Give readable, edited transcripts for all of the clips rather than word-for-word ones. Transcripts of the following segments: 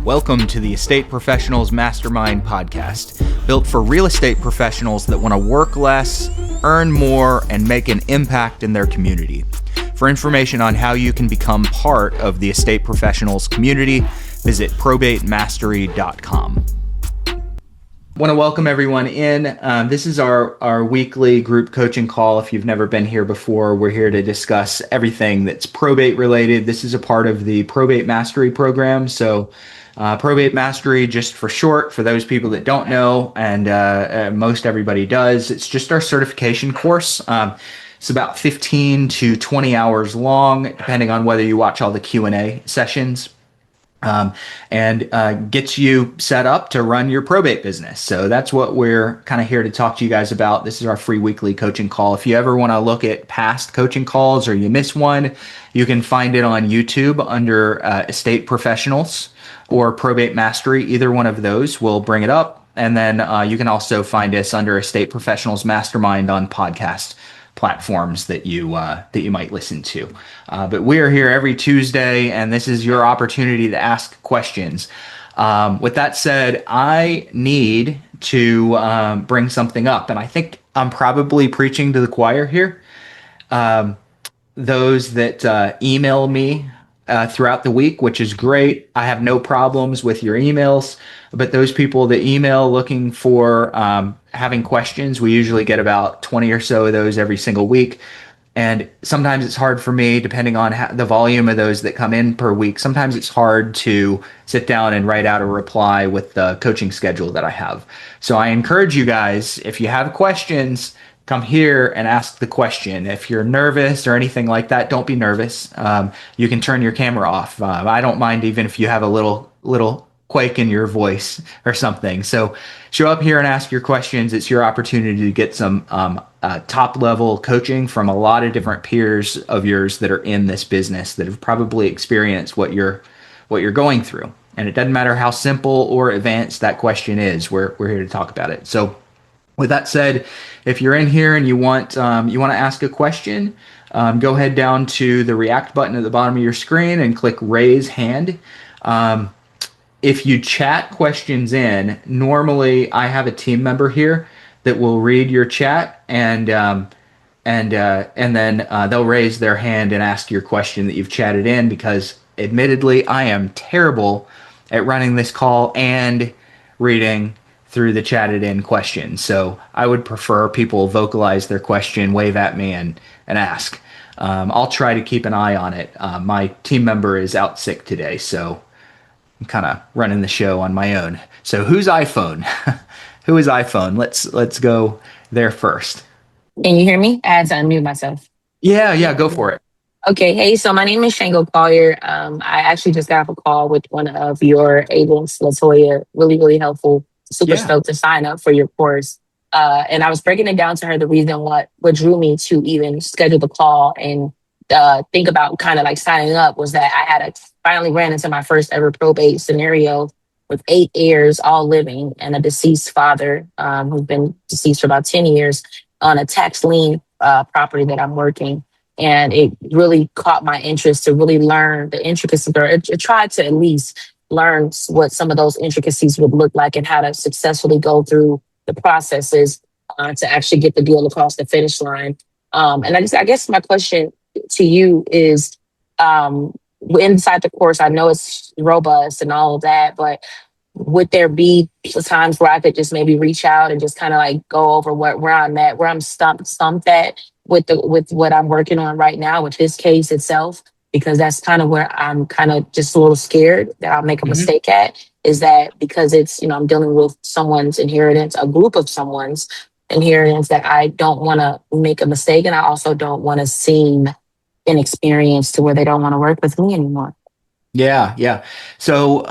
Welcome to the Estate Professionals Mastermind podcast, built for real estate professionals that want to work less, earn more, and make an impact in their community. For information on how you can become part of the estate professionals community, visit probatemastery.com. I want to welcome everyone in. This is our weekly group coaching call. If you've never been here before, we're here to discuss everything that's probate related. This is a part of the Probate Mastery program. So Probate Mastery, just for short, for those people that don't know, and most everybody does, it's just our certification course. It's about 15 to 20 hours long, depending on whether you watch all the Q&A sessions. And gets you set up to run your probate business. So that's what we're kind of here to talk to you guys about. This is our free weekly coaching call. If you ever want to look at past coaching calls or you miss one, you can find it on YouTube under Estate Professionals or Probate Mastery. Either one of those will bring it up. And then you can also find us under Estate Professionals Mastermind on podcast platforms that you might listen to. But we are here every Tuesday, and this is your opportunity to ask questions. With that said, I need to bring something up, and I think I'm probably preaching to the choir here. Those that email me throughout the week, which is great. I have no problems with your emails, but those people that email looking for having questions, we usually get about 20 or so of those every single week. And sometimes it's hard for me, depending on the volume of those that come in per week. Sometimes it's hard to sit down and write out a reply with the coaching schedule that I have. So I encourage you guys, if you have questions, come here and ask the question. If you're nervous or anything like that, don't be nervous. You can turn your camera off. I don't mind even if you have a little quake in your voice or something. So show up here and ask your questions. It's your opportunity to get some top level coaching from a lot of different peers of yours that are in this business that have probably experienced what you're going through. And it doesn't matter how simple or advanced that question is. We're here to talk about it. So with that said, if you're in here and you want to ask a question, go ahead down to the React button at the bottom of your screen and click Raise Hand. If you chat questions in, normally I have a team member here that will read your chat and then they'll raise their hand and ask your question that you've chatted in, because admittedly I am terrible at running this call and reading through the chatted in questions. So I would prefer people vocalize their question, wave at me and ask. I'll try to keep an eye on it. My team member is out sick today, so I'm kind of running the show on my own. So who's iPhone? Who is iPhone? Let's go there first. Can you hear me? I had to unmute myself. Yeah, go for it. Okay, hey, so my name is Shango Collier. I actually just got off a call with one of your agents, Latoya. Really, really helpful. Super stoked to sign up for your course. And I was breaking it down to her, the reason what drew me to even schedule the call and think about kind of like signing up was that I finally ran into my first ever probate scenario with 8 heirs all living and a deceased father who's been deceased for about 10 years on a tax lien property that I'm working. And it really caught my interest to really learn the intricacies, or it tried to at least learn what some of those intricacies would look like and how to successfully go through the processes to actually get the deal across the finish line. And I guess my question to you is, inside the course, I know it's robust and all of that, but would there be times where I could just maybe reach out and just kind of like go over where I'm at, where I'm stumped at with what I'm working on right now with this case itself? Because that's kind of where I'm kind of just a little scared that I'll make a mistake at, is that because it's, I'm dealing with someone's inheritance, a group of someone's inheritance, that I don't want to make a mistake. And I also don't want to seem inexperienced to where they don't want to work with me anymore. Yeah. So,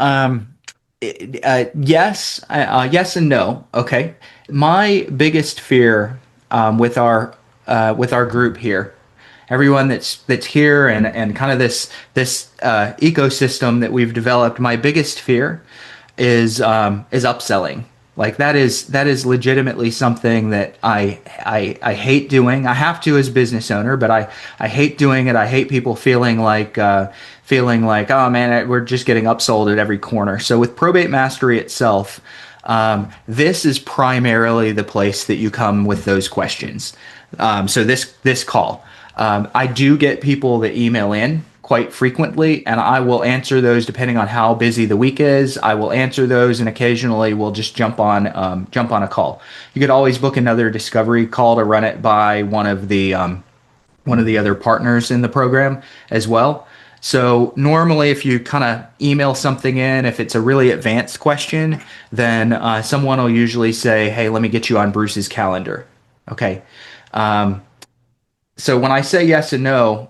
yes and no. Okay. My biggest fear with our group here, everyone that's here and kind of this ecosystem that we've developed, my biggest fear is upselling. Like that is legitimately something that I hate doing. I have to as a business owner, but I hate doing it. I hate people feeling like, oh man, we're just getting upsold at every corner. So with Probate Mastery itself, this is primarily the place that you come with those questions. So this call, I do get people that email in quite frequently, and I will answer those depending on how busy the week is. I will answer those, and occasionally we'll just jump on a call. You could always book another discovery call to run it by one of the other partners in the program as well. So normally, if you kind of email something in, if it's a really advanced question, then someone will usually say, "Hey, let me get you on Bruce's calendar." Okay. So when I say yes and no,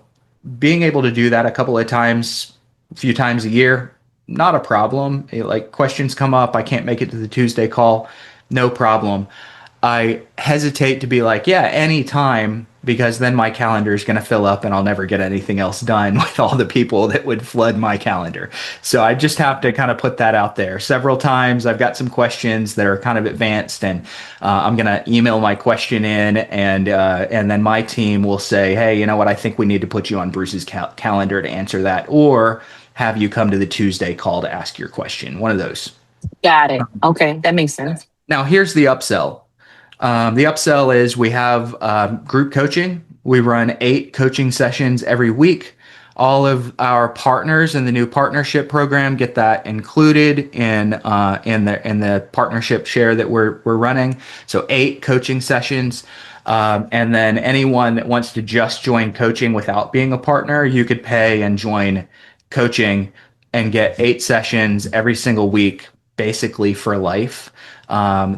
being able to do that a couple of times, a few times a year, not a problem. Like questions come up, I can't make it to the Tuesday call, no problem. I hesitate to be like, yeah, anytime, because then my calendar is going to fill up and I'll never get anything else done with all the people that would flood my calendar. So I just have to kind of put that out there. Several times I've got some questions that are kind of advanced, and I'm going to email my question in, and then my team will say, hey, you know what? I think we need to put you on Bruce's calendar to answer that, or have you come to the Tuesday call to ask your question. One of those. Got it. Okay, that makes sense. Now here's the upsell. The upsell is we have group coaching. We run 8 coaching sessions every week. All of our partners in the new partnership program get that included in the partnership share that we're running. So 8 coaching sessions. And then anyone that wants to just join coaching without being a partner, you could pay and join coaching and get 8 sessions every single week, basically for life.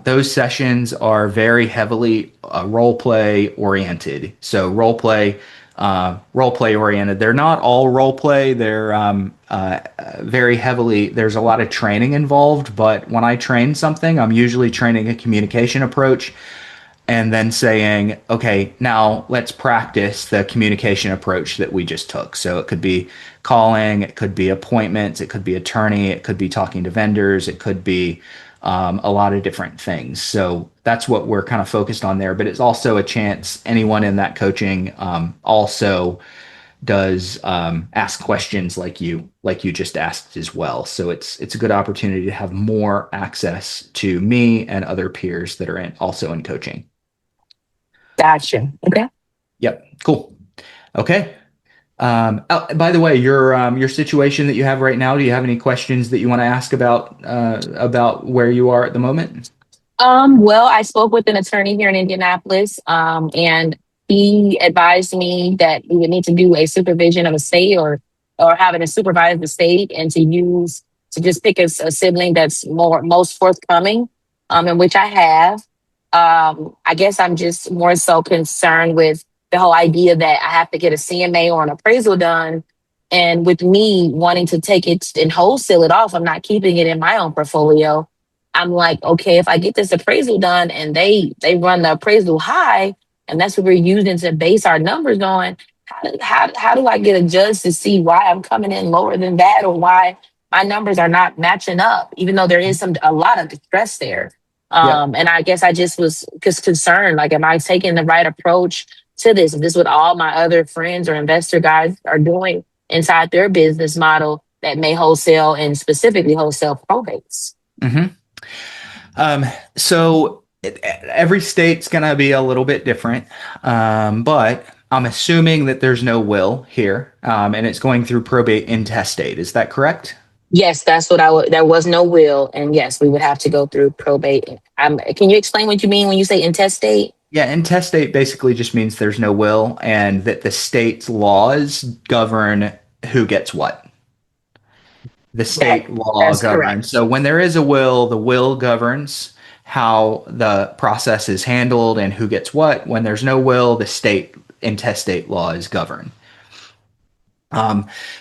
Those sessions are very heavily role play oriented. So role play oriented. They're not all role play. They're very heavily. There's a lot of training involved. But when I train something, I'm usually training a communication approach, and then saying, okay, now let's practice the communication approach that we just took. So it could be calling, it could be appointments, it could be attorney, it could be talking to vendors, it could be a lot of different things. So that's what we're kind of focused on there. But it's also a chance anyone in that coaching also does ask questions like you just asked as well. So it's a good opportunity to have more access to me and other peers that are also in coaching. Gotcha. Okay. Yep. Cool. Okay. By the way, your situation that you have right now, do you have any questions that you want to ask about where you are at the moment? Well, I spoke with an attorney here in Indianapolis, and he advised me that we would need to do a supervision of a state, or having a supervised estate, and to just pick a sibling that's most forthcoming, in which I have. I guess I'm just more so concerned with the whole idea that I have to get a CMA or an appraisal done. And with me wanting to take it and wholesale it off, I'm not keeping it in my own portfolio. I'm like, okay, if I get this appraisal done and they run the appraisal high, and that's what we're using to base our numbers on, how do I get a judge to see why I'm coming in lower than that, or why my numbers are not matching up, even though there is a lot of distress there. Yeah. And I guess I just was just concerned, like, am I taking the right approach to this? Is this what all my other friends or investor guys are doing inside their business model that may wholesale, and specifically wholesale probates? Mm-hmm. So every state's going to be a little bit different, but I'm assuming that there's no will here, and it's going through probate intestate. Is that correct? Yes, that's what there was no will. And yes, we would have to go through probate. Can you explain what you mean when you say intestate? Yeah, intestate basically just means there's no will, and that the state's laws govern who gets what. The state law That's governs. correct. So when there is a will, the will governs how the process is handled and who gets what. When there's no will, the state intestate laws govern.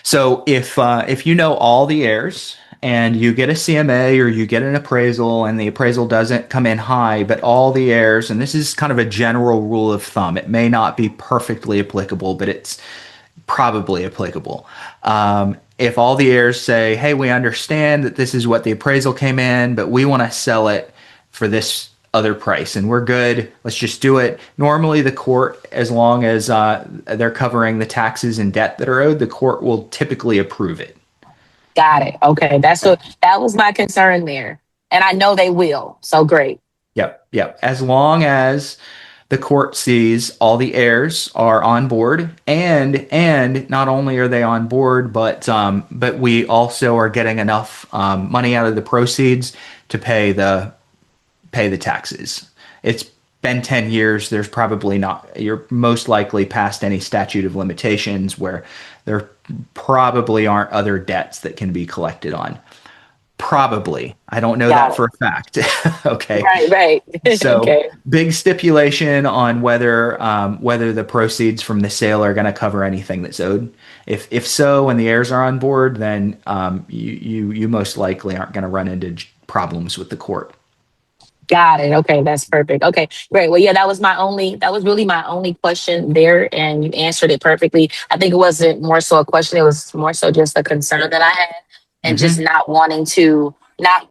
So if you know all the heirs and you get a CMA or you get an appraisal and the appraisal doesn't come in high, but all the heirs, and this is kind of a general rule of thumb, it may not be perfectly applicable, but it's probably applicable. If all the heirs say, hey, we understand that this is what the appraisal came in, but we want to sell it for this other price and we're good. Let's just do it. Normally the court, as long as they're covering the taxes and debt that are owed, the court will typically approve it. Got it. Okay. That was my concern there. And I know they will. So great. Yep. As long as the court sees all the heirs are on board, and not only are they on board, but we also are getting enough money out of the proceeds to pay the taxes. It's been 10 years. There's probably not. You're most likely past any statute of limitations where there probably aren't other debts that can be collected on. Probably. I don't know that for a fact. Okay. Right. So okay. big stipulation on whether the proceeds from the sale are going to cover anything that's owed. If so, and the heirs are on board, then you most likely aren't going to run into problems with the court. Got it. Okay, that's perfect. Okay, great. Well, yeah, that was really my only question there, and you answered it perfectly. I think it wasn't more so a question; it was more so just a concern that I had, and just not wanting to not.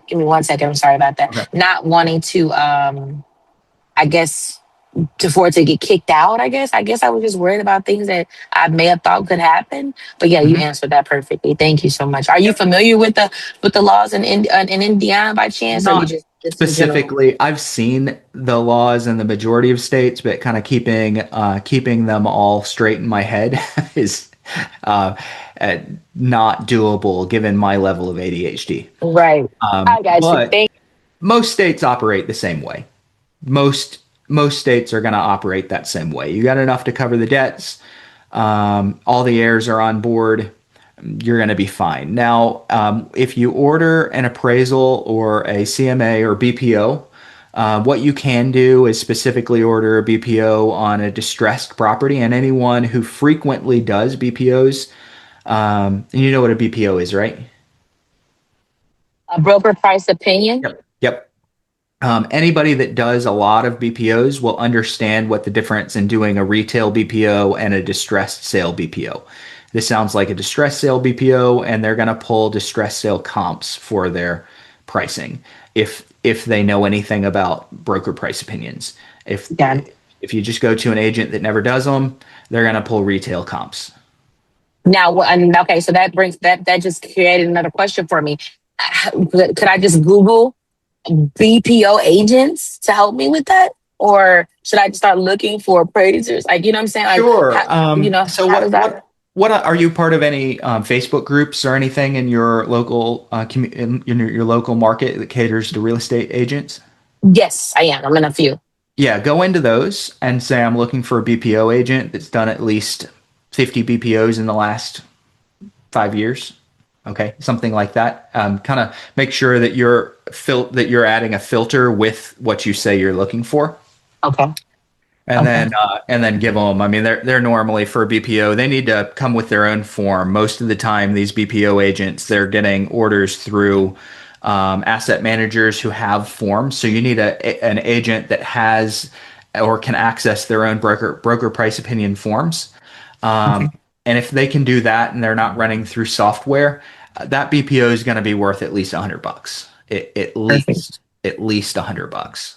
Give me 1 second. I'm sorry about that. Okay. Not wanting to, I guess, for it to get kicked out. I guess I was just worried about things that I may have thought could happen. But yeah, you answered that perfectly. Thank you so much. Are you familiar with the laws in Indiana by chance? Not or you just specifically. I've seen the laws in the majority of states, but kind of keeping them all straight in my head is not doable given my level of ADHD. Right. I got you. Thank you. Most states operate the same way. Most states are going to operate that same way. You got enough to cover the debts. All the heirs are on board. You're going to be fine. Now, if you order an appraisal or a CMA or BPO, what you can do is specifically order a BPO on a distressed property. And anyone who frequently does BPOs, and you know what a BPO is, right? A broker price opinion. Yep. Anybody that does a lot of BPOs will understand what the difference in doing a retail BPO and a distressed sale BPO. This sounds like a distressed sale BPO, and they're going to pull distressed sale comps for their pricing if they know anything about broker price opinions. If you just go to an agent that never does them, they're going to pull retail comps. Now, okay, so that just created another question for me. Could I just Google BPO agents to help me with that? Or should I just start looking for appraisers? Like, you know what I'm saying? Like, sure. So what are you part of any Facebook groups or anything in your local in your local market that caters to real estate agents? Yes, I am. I'm in a few. Yeah, go into those and say I'm looking for a BPO agent that's done at least 50 BPOs in the last 5 years. Okay, something like that. Kind of make sure that you're adding a filter with what you say you're looking for. Okay. And then give them. I mean, they're normally for a BPO. They need to come with their own form. Most of the time, these BPO agents, they're getting orders through asset managers who have forms. So you need an agent that has or can access their own broker price opinion forms. And if they can do that and they're not running through software, that BPO is going to be worth at least $100. At least $100.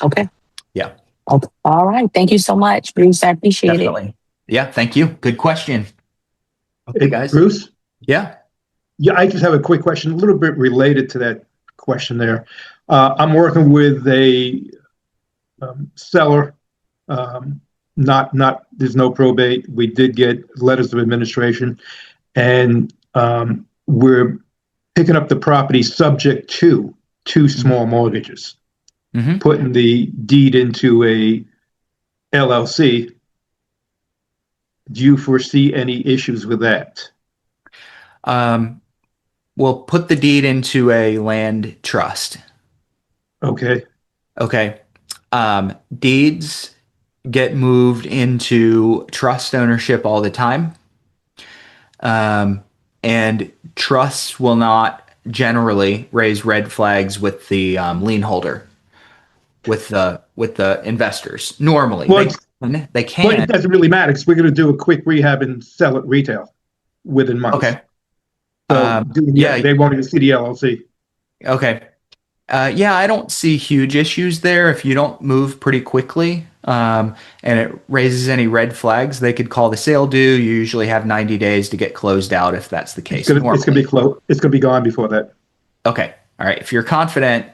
Okay. Yeah. Okay. All right. Thank you so much, Bruce. I appreciate it. Yeah. Thank you. Good question. Okay, guys. Bruce? Yeah. Yeah, I just have a quick question, a little bit related to that question there. I'm working with a seller. There's no probate. We did get letters of administration, and we're picking up the property subject to two small mortgages, putting the deed into a LLC. Do you foresee any issues with that? We'll put the deed into a land trust. Okay. Deeds get moved into trust ownership all the time. And trusts will not generally raise red flags with the lien holder, with the investors. Normally, they can. But it doesn't really matter because we're going to do a quick rehab and sell it retail within months. Okay. So they won't even see the LLC. Okay. Yeah, I don't see huge issues there. If you don't move pretty quickly, and it raises any red flags, they could call the sale due. You usually have 90 days to get closed out if that's the case It's gonna be normally. close. It's gonna be gone before that. Okay. All right. If you're confident,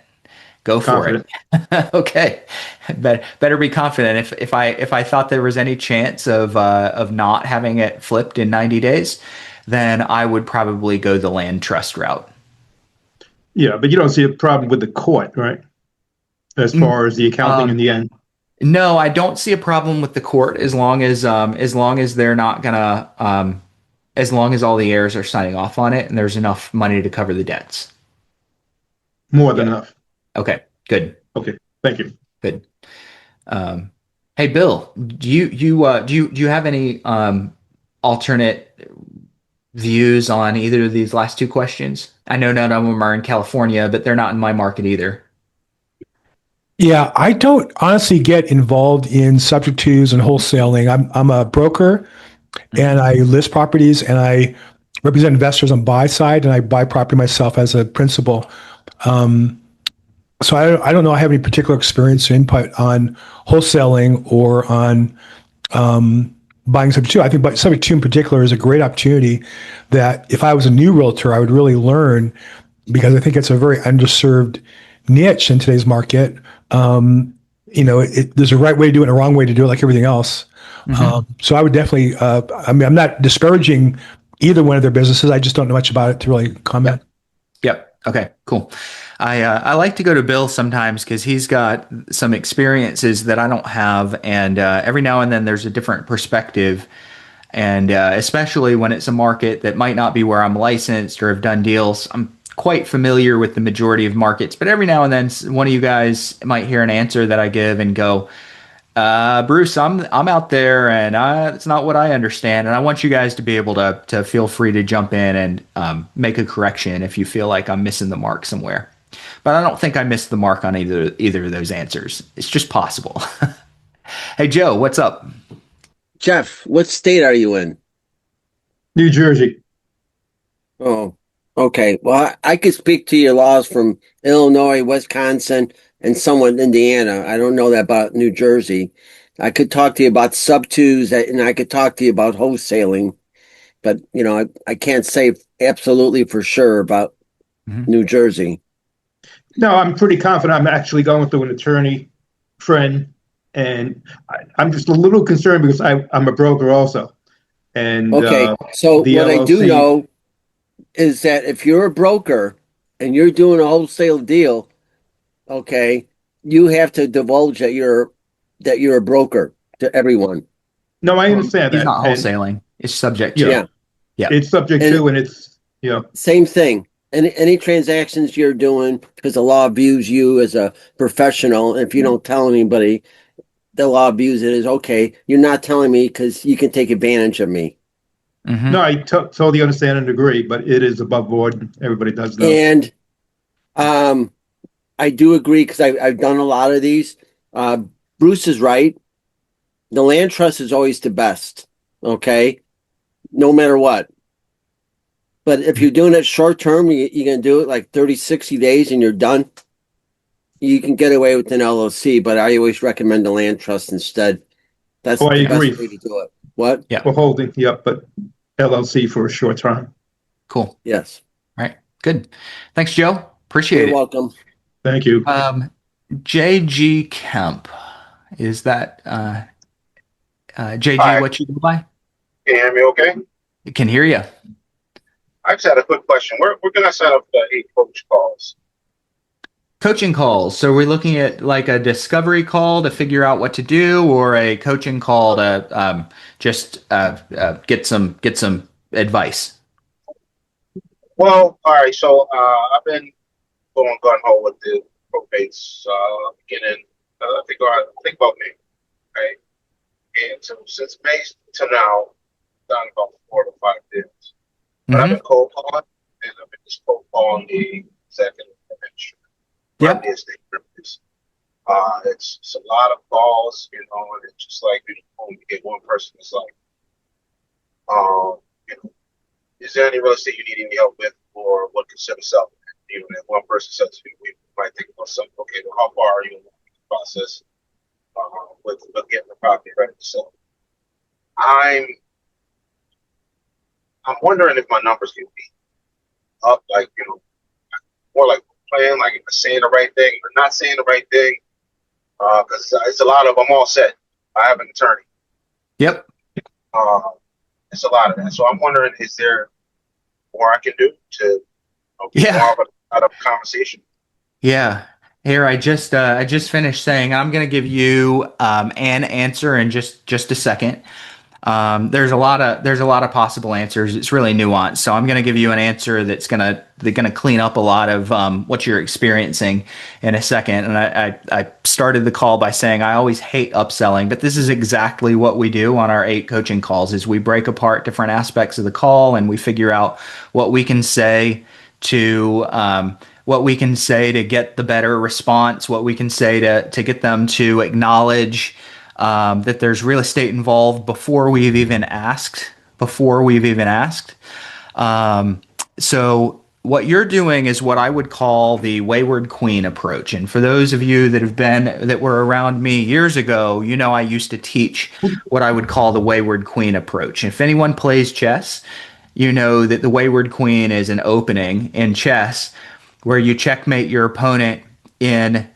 go for it. Confident. Okay. Better be confident. If I thought there was any chance of not having it flipped in 90 days, then I would probably go the land trust route. Yeah, but you don't see a problem with the court, right? As far as the accounting in Um, the end. no, I don't see a problem with the court as long as they're not gonna as long as all the heirs are signing off on it and there's enough money to cover the debts. More than Yeah. enough. Okay. Good. Okay, thank you. Good. Um, hey, Bill, do you have any alternate views on either of these last two questions? I know none of them are in California, but they're not in my market either. Yeah, I don't honestly get involved in subject twos and wholesaling. I'm a broker and I list properties and I represent investors on buy side and I buy property myself as a principal. So I don't know. I have any particular experience or input on wholesaling or on buying subject two. I think subject two in particular is a great opportunity that if I was a new realtor, I would really learn because I think it's a very underserved niche in today's market. There's a right way to do it and a wrong way to do it, like everything else. So I would definitely. I'm not disparaging either one of their businesses. I just don't know much about it to really comment. Yep. Okay. Cool. I like to go to Bill sometimes because he's got some experiences that I don't have, and every now and then there's a different perspective, and especially when it's a market that might not be where I'm licensed or have done deals. I'm quite familiar with the majority of markets, but every now and then one of you guys might hear an answer that I give and go, Bruce, I'm out there, and it's not what I understand, and I want you guys to be able to feel free to jump in and make a correction if you feel like I'm missing the mark somewhere. But I don't think I missed the mark on either of those answers. It's just possible. Hey, Joe, what's up? Jeff, what state are you in? New Jersey. Oh, okay. Well, I could speak to your laws from Illinois, Wisconsin, and somewhat Indiana. I don't know that about New Jersey. I could talk to you about sub twos and I could talk to you about wholesaling, but I can't say absolutely for sure about New Jersey. No, I'm pretty confident. I'm actually going through an attorney friend, and I'm just a little concerned because I'm a broker also. And Okay, so what the I do LLC know is that if you're a broker and you're doing a wholesale deal, okay, you have to divulge that you're a broker to everyone. No, I understand He's that. not And wholesaling. It's subject to. Yeah, Yeah. it's subject And- to, and it's same thing. Any transactions you're doing, because the law views you as a professional. And if you don't tell anybody, the law views it as okay. You're not telling me because you can take advantage of me. Mhm. no, I totally understand and agree, but it is above board. Everybody does know. And I do agree because I've done a lot of these. Bruce is right. The land trust is always the best. Okay, no matter what. But if you're doing it short term, you're going to do it like 30, 60 days and you're done. You can get away with an LLC, but I always recommend the land trust instead. That's Oh, I the agree. best way to do it. What? Yeah. We're holding, yep, but LLC for a short time. Cool. Yes. All right. Good. Thanks, Joe. Appreciate You're it. welcome. Thank you. JG Kemp. Is that JG Hi. what you go by? Can you hear me okay? Can hear you. I just had a quick question. We're going to set up the 8 coach calls. Coaching calls. So we're looking at like a discovery call to figure out what to do, or a coaching call to just get some advice. Well, all right. So I've been going gun ho with the probates beginning. I think about May, right? And so since May to now, done about 4 to 5 deals. But I've been cold calling, and I've been just cold calling the executive administrator. Yep. It's a lot of calls, and it's just like when you get one person, it's like, is there any real estate you need any help with, or what consider selling? And one person said to me, we might think about something. Okay, well, how far are you in the process with getting the property ready to sell? I'm wondering if my numbers can be up, like, more like playing, like if I'm saying the right thing or not saying the right thing, because it's a lot of I'm all set. I have an attorney. Yep. It's a lot of that. So I'm wondering, is there more I can do to get Yeah. more of out of conversation? Yeah. Here, I just finished saying I'm going to give you an answer in just a second. There's a lot of possible answers. It's really nuanced. So I'm going to give you an answer that's going to clean up a lot of what you're experiencing in a second. And I started the call by saying I always hate upselling, but this is exactly what we do on our 8 coaching calls. Is we break apart different aspects of the call and we figure out what we can say to get the better response, what we can say to get them to acknowledge that there's real estate involved before we've even asked. So what you're doing is what I would call the wayward queen approach. And for those of you that were around me years ago, I used to teach what I would call the wayward queen approach. If anyone plays chess, you know that the wayward queen is an opening in chess where you checkmate your opponent in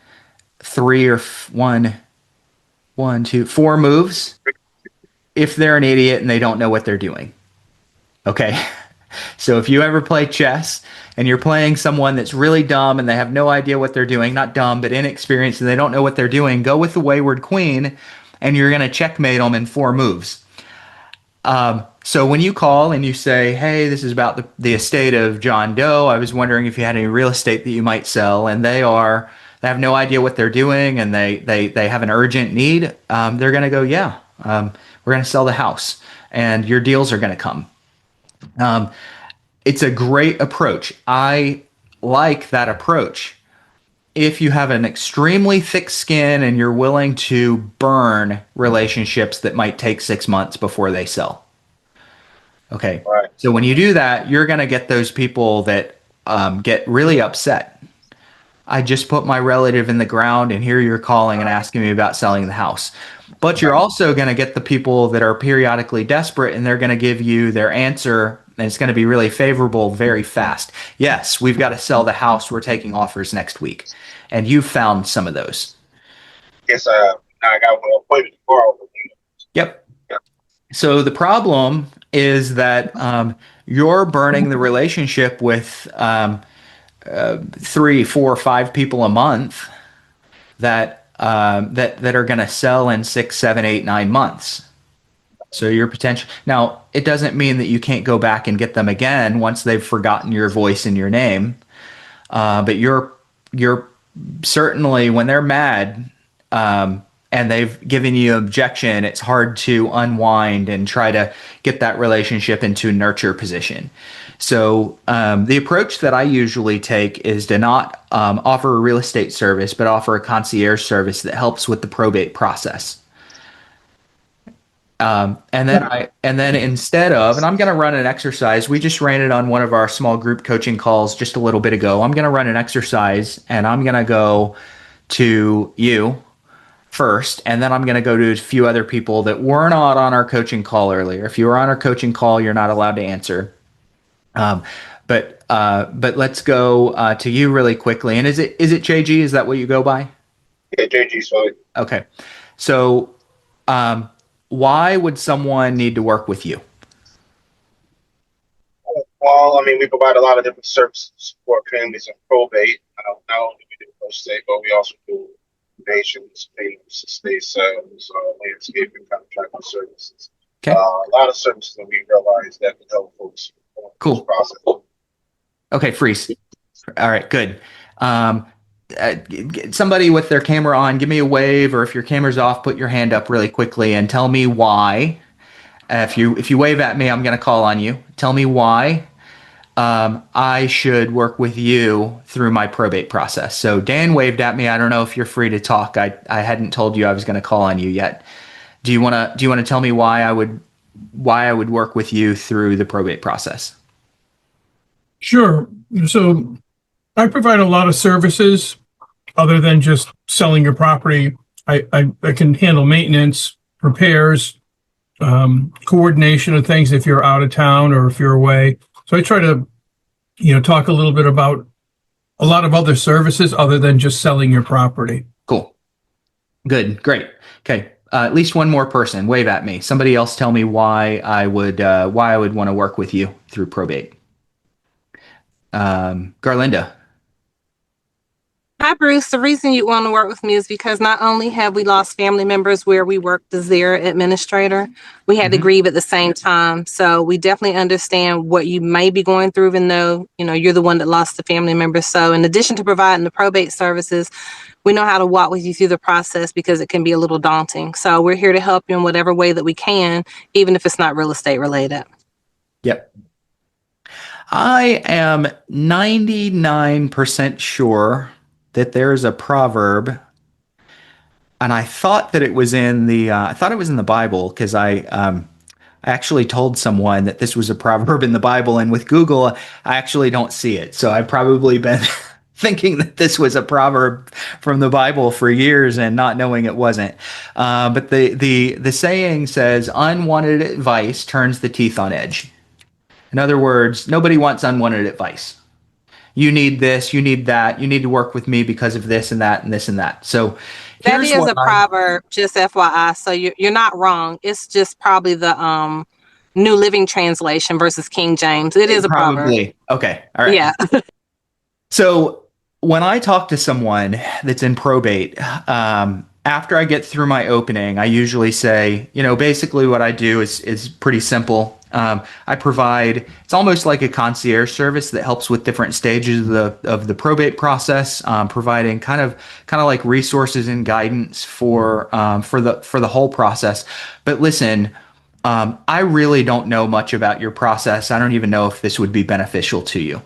4 moves if they're an idiot and they don't know what they're doing. Okay? So if you ever play chess and you're playing someone that's really dumb and they have no idea what they're doing, not dumb, but inexperienced, and they don't know what they're doing, go with the wayward queen and you're going to checkmate them in 4 moves. So when you call and you say, hey, this is about the estate of John Doe, I was wondering if you had any real estate that you might sell, and they have no idea what they're doing and they have an urgent need, they're going to go, yeah, we're going to sell the house and your deals are going to come. It's a great approach. I like that approach. If you have an extremely thick skin and you're willing to burn relationships that might take 6 months before they sell. Okay. Right. So when you do that, you're going to get those people that get really upset. I just put my relative in the ground and here you're calling and asking me about selling the house. But you're also going to get the people that are periodically desperate and they're going to give you their answer and it's going to be really favorable very fast. Yes, we've got to sell the house. We're taking offers next week. And you've found some of those. Yes, I got one appointment tomorrow. Yep. So the problem is that you're burning the relationship with 3, 4, 5 people a month that are going to sell in 6, 7, 8, 9 months. So your potential. Now, it doesn't mean that you can't go back and get them again once they've forgotten your voice and your name. But you're certainly, when they're mad and they've given you an objection, it's hard to unwind and try to get that relationship into nurture position. So the approach that I usually take is to not offer a real estate service, but offer a concierge service that helps with the probate process. And then instead of, and I'm going to run an exercise. We just ran it on one of our small group coaching calls just a little bit ago. I'm going to run an exercise and I'm going to go to you first, and then I'm going to go to a few other people that were not on our coaching call earlier. If you were on our coaching call, you're not allowed to answer. But let's go to you really quickly. And is it JG? Is that what you go by? Yeah, JG's fine. Okay. So, why would someone need to work with you? Well, I mean, we provide a lot of different services to support families in probate. Not only do we do real estate, but we also do donations, payments, estate sales, landscaping, contracting services. Okay. A lot of services that we realize that can help folks. Cool. Process. Okay, freeze. All right, good. Somebody with their camera on, give me a wave, or if your camera's off, put your hand up really quickly and tell me why. If you wave at me, I'm going to call on you. Tell me why I should work with you through my probate process. So Dan waved at me. I don't know if you're free to talk. I hadn't told you I was going to call on you yet. Do you want to tell me why I would work with you through the probate process? Sure. So I provide a lot of services other than just selling your property. I can handle maintenance, repairs, coordination of things if you're out of town or if you're away. So I try to, talk a little bit about a lot of other services other than just selling your property. Cool. Good. Great. Okay. At least one more person. Wave at me. Somebody else tell me why I would want to work with you through probate. Garlinda. Hi, Bruce. The reason you want to work with me is because not only have we lost family members where we worked as their administrator, we had to grieve at the same time. So we definitely understand what you may be going through, even though, you're the one that lost the family member. So in addition to providing the probate services, we know how to walk with you through the process because it can be a little daunting. So we're here to help you in whatever way that we can, even if it's not real estate related. Yep. I am 99% sure that there's a proverb, and I thought that it was in the Bible, because I actually told someone that this was a proverb in the Bible, and with Google, I actually don't see it. So I've probably been thinking that this was a proverb from the Bible for years and not knowing it wasn't. But the saying says, "Unwanted advice turns the teeth on edge." In other words, nobody wants unwanted advice. You need this, you need that, you need to work with me because of this and that and this and that. So that is a proverb, just FYI. So you're not wrong. It's just probably the New Living Translation versus King James. It is a proverb. Okay. All right. Yeah. So when I talk to someone that's in probate, after I get through my opening, I usually say, basically what I do is pretty simple. I provide, it's almost like a concierge service that helps with different stages of the probate process, providing kind of like resources and guidance for the whole process. But listen, I really don't know much about your process. I don't even know if this would be beneficial to you.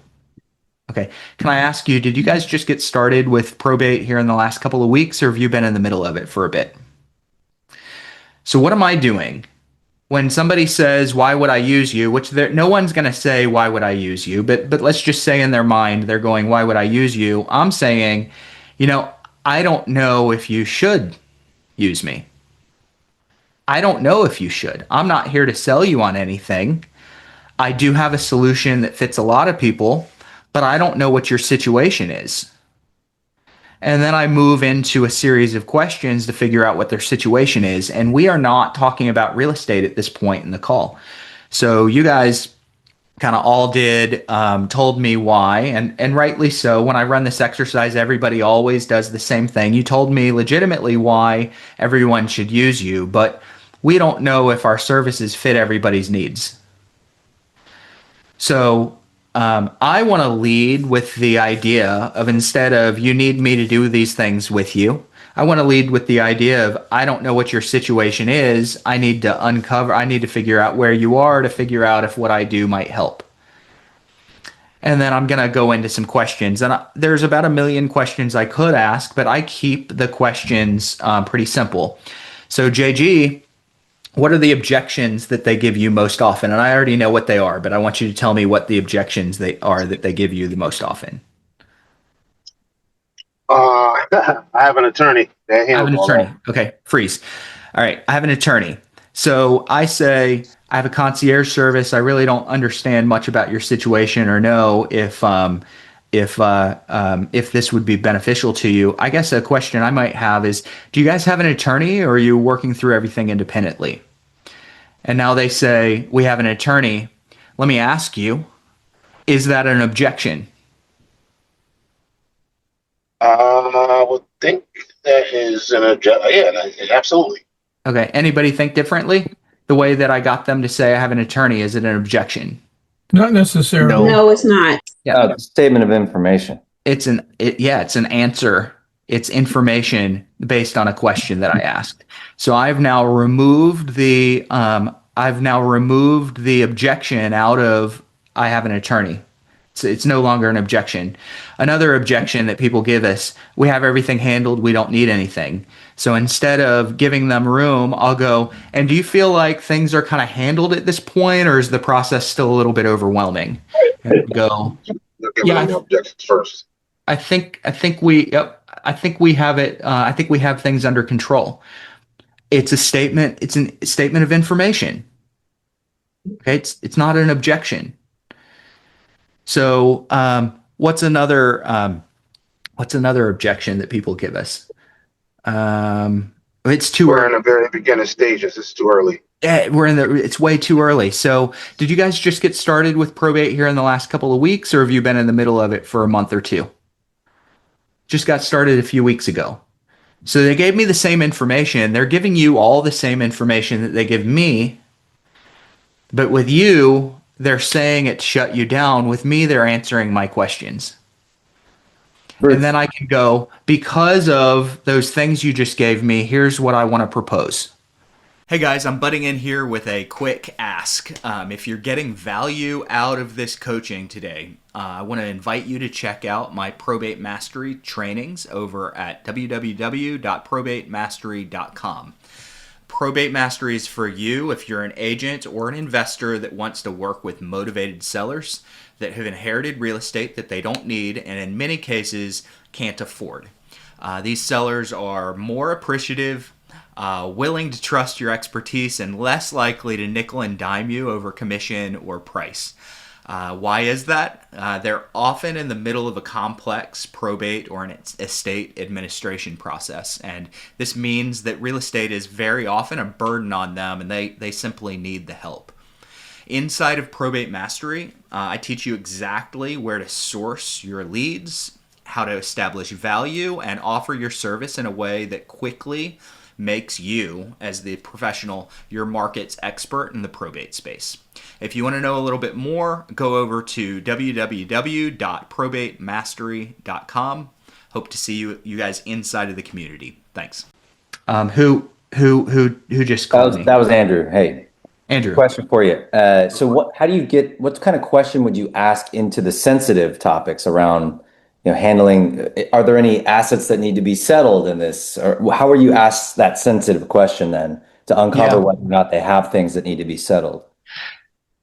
Okay. Can I ask you, did you guys just get started with probate here in the last couple of weeks, or have you been in the middle of it for a bit? So what am I doing? When somebody says, "Why would I use you?" which no one's going to say, "Why would I use you?" But let's just say in their mind, they're going, "Why would I use you?" I'm saying, I don't know if you should use me. I don't know if you should. I'm not here to sell you on anything. I do have a solution that fits a lot of people, but I don't know what your situation is. And then I move into a series of questions to figure out what their situation is. And we are not talking about real estate at this point in the call. So you guys kind of all told me why, and rightly so. When I run this exercise, everybody always does the same thing. You told me legitimately why everyone should use you, but we don't know if our services fit everybody's needs. So I want to lead with the idea of, instead of "you need me to do these things with you," I want to lead with the idea of, "I don't know what your situation is. I need to figure out where you are to figure out if what I do might help." And then I'm going to go into some questions. And there's about 1 million questions I could ask, but I keep the questions pretty simple. So JG, what are the objections that they give you most often? And I already know what they are, but I want you to tell me what the objections they are that they give you the most often. I have an attorney. I have an attorney. Okay, freeze. All right, I have an attorney. So I say, I have a concierge service. I really don't understand much about your situation or know if this would be beneficial to you. I guess a question I might have is, do you guys have an attorney, or are you working through everything independently? And now they say, "We have an attorney." Let me ask you, is that an objection? I would think that is an objection. Yeah, absolutely. Okay. Anybody think differently? The way that I got them to say I have an attorney, is it an objection? Not necessarily. No, it's not. Yeah. It's a statement of information. It's an answer. It's information based on a question that I asked. So I've now removed the objection out of "I have an attorney." It's no longer an objection. Another objection that people give us: "We have everything handled. We don't need anything." So instead of giving them room, I'll go, "And do you feel like things are kind of handled at this point, or is the process still a little bit overwhelming?" And go, Look at the objections first. I think we have it. I think we have things under control. It's a statement. It's a statement of information. Okay, it's not an objection. So, what's another objection that people give us? It's too We're in early. the very beginning stages. It's too early. It's way too early. So, did you guys just get started with probate here in the last couple of weeks, or have you been in the middle of it for a month or two? Just got started a few weeks ago. So they gave me the same information. They're giving you all the same information that they give me. But with you, they're saying it shut you down. With me, they're answering my questions. Bruce. And then I can go, because of those things you just gave me, here's what I want to propose. Hey guys, I'm butting in here with a quick ask. If you're getting value out of this coaching today, I want to invite you to check out my Probate Mastery trainings over at www.probatemastery.com. Probate Mastery is for you if you're an agent or an investor that wants to work with motivated sellers that have inherited real estate that they don't need and in many cases can't afford. These sellers are more appreciative, willing to trust your expertise, and less likely to nickel and dime you over commission or price. Why is that? They're often in the middle of a complex probate or an estate administration process, and this means that real estate is very often a burden on them, and they simply need the help. Inside of Probate Mastery, I teach you exactly where to source your leads, how to establish value, and offer your service in a way that quickly makes you, as the professional, your market's expert in the probate space. If you want to know a little bit more, go over to www.probatemastery.com. Hope to see you guys inside of the community. Thanks. Who just called me? That was Andrew. Hey, Andrew. Question for you. What kind of question would you ask into the sensitive topics around, handling? Are there any assets that need to be settled in this? Or how are you asked that sensitive question then to uncover whether or not they have things that need to be settled?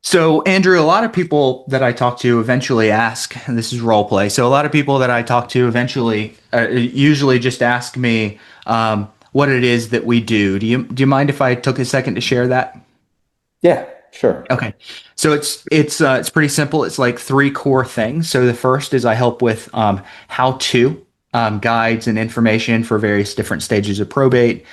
So, Andrew, a lot of people that I talk to eventually ask, and this is role play. So a lot of people that I talk to eventually usually just ask me what it is that we do. Do you mind if I took a second to share that? Yeah, sure. Okay. So it's pretty simple. It's like three core things. So the first is I help with how-to guides and information for various different stages of probate.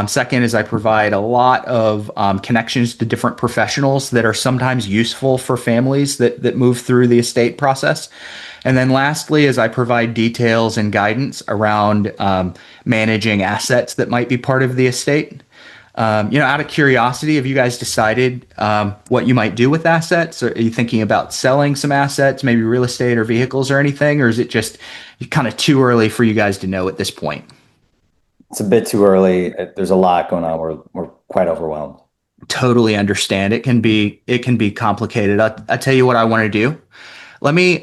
Second is I provide a lot of connections to different professionals that are sometimes useful for families that move through the estate process. And then lastly is I provide details and guidance around managing assets that might be part of the estate. Out of curiosity, have you guys decided what you might do with assets? Are you thinking about selling some assets, maybe real estate or vehicles or anything? Or is it just kind of too early for you guys to know at this point? It's a bit too early. There's a lot going on. We're quite overwhelmed. Totally understand. It can be complicated. I'll tell you what I want to do. Let me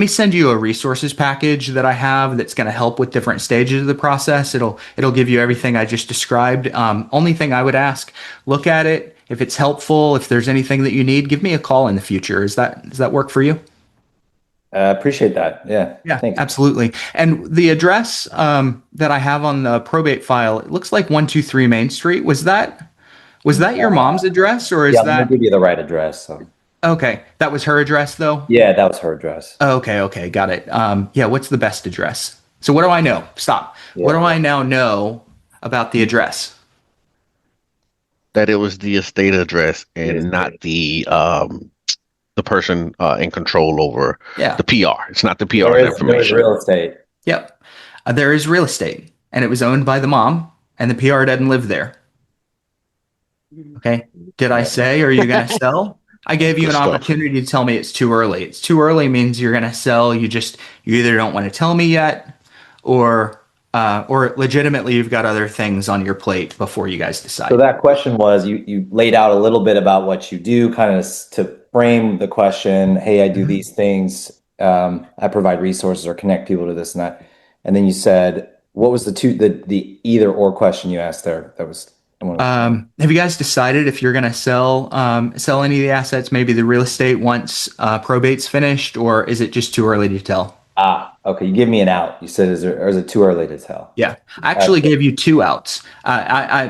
send you a resources package that I have that's going to help with different stages of the process. It'll give you everything I just described. Only thing I would ask, look at it. If it's helpful, if there's anything that you need, give me a call in the future. Does that work for you? Appreciate that. Yeah. Yeah, absolutely. And the address that I have on the probate file, it looks like 123 Main Street. Was that your mom's address, or is that? that? I'm gonna give you the right address. So. Okay, that was her address, though. Yeah, that was her address. Okay, got it. What's the best address? So what do I know? Stop. Yeah. What do I now know about the address? That it was the estate address and not the person in control over the PR. It's not the PR information. There is real estate. Yep. There is real estate, and it was owned by the mom, and the PR doesn't live there. Okay. Did I say, are you going to sell? I gave you an opportunity to tell me it's too early. It's too early means you're going to sell. You either don't want to tell me yet, or legitimately you've got other things on your plate before you guys decide. So that question was, you laid out a little bit about what you do, kind of to frame the question. Hey, I do these things. I provide resources or connect people to this and that. And then you said, what was the either or question you asked there? That was. Have you guys decided if you're going to sell any of the assets, maybe the real estate once probate's finished, or is it just too early to tell? Okay. You give me an out. You said, or is it too early to tell? Yeah, I actually gave you 2 outs.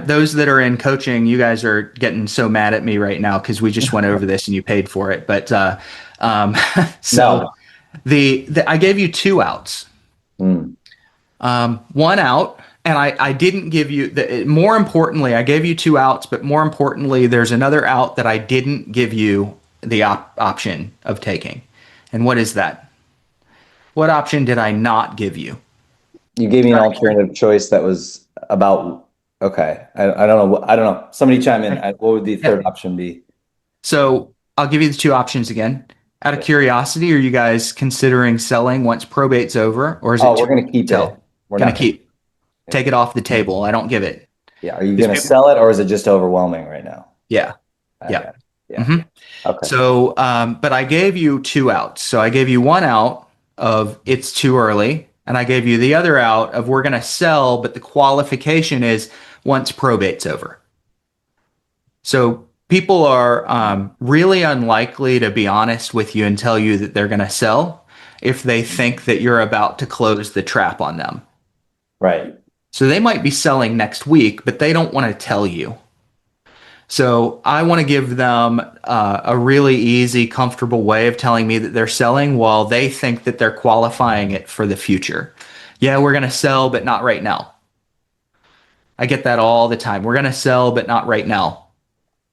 Those that are in coaching, you guys are getting so mad at me right now because we just went over this and you paid for it. But so No. I gave you 2 outs. 1 out, and I didn't give you more importantly, I gave you 2 outs, but more importantly, there's another out that I didn't give you the option of taking. And what is that? What option did I not give you? You gave me an alternative choice that was about, okay. I don't know. I don't know. Somebody chime in. What would the third option be? So I'll give you the 2 options again. Out of curiosity, are you guys considering selling once probate's over, or is it? We're going to keep it. We're going to keep. Take it off the table. I don't give it. Yeah. Are you going to sell it, or is it just overwhelming right now? Yeah. Yeah. Okay. So, but I gave you 2 outs. So I gave you 1 out of it's too early, and I gave you the other out of we're going to sell, but the qualification is once probate's over. So people are really unlikely to be honest with you and tell you that they're going to sell if they think that you're about to close the trap on them. Right. So they might be selling next week, but they don't want to tell you. So I want to give them a really easy, comfortable way of telling me that they're selling while they think that they're qualifying it for the future. Yeah, we're going to sell, but not right now. I get that all the time. We're going to sell, but not right now.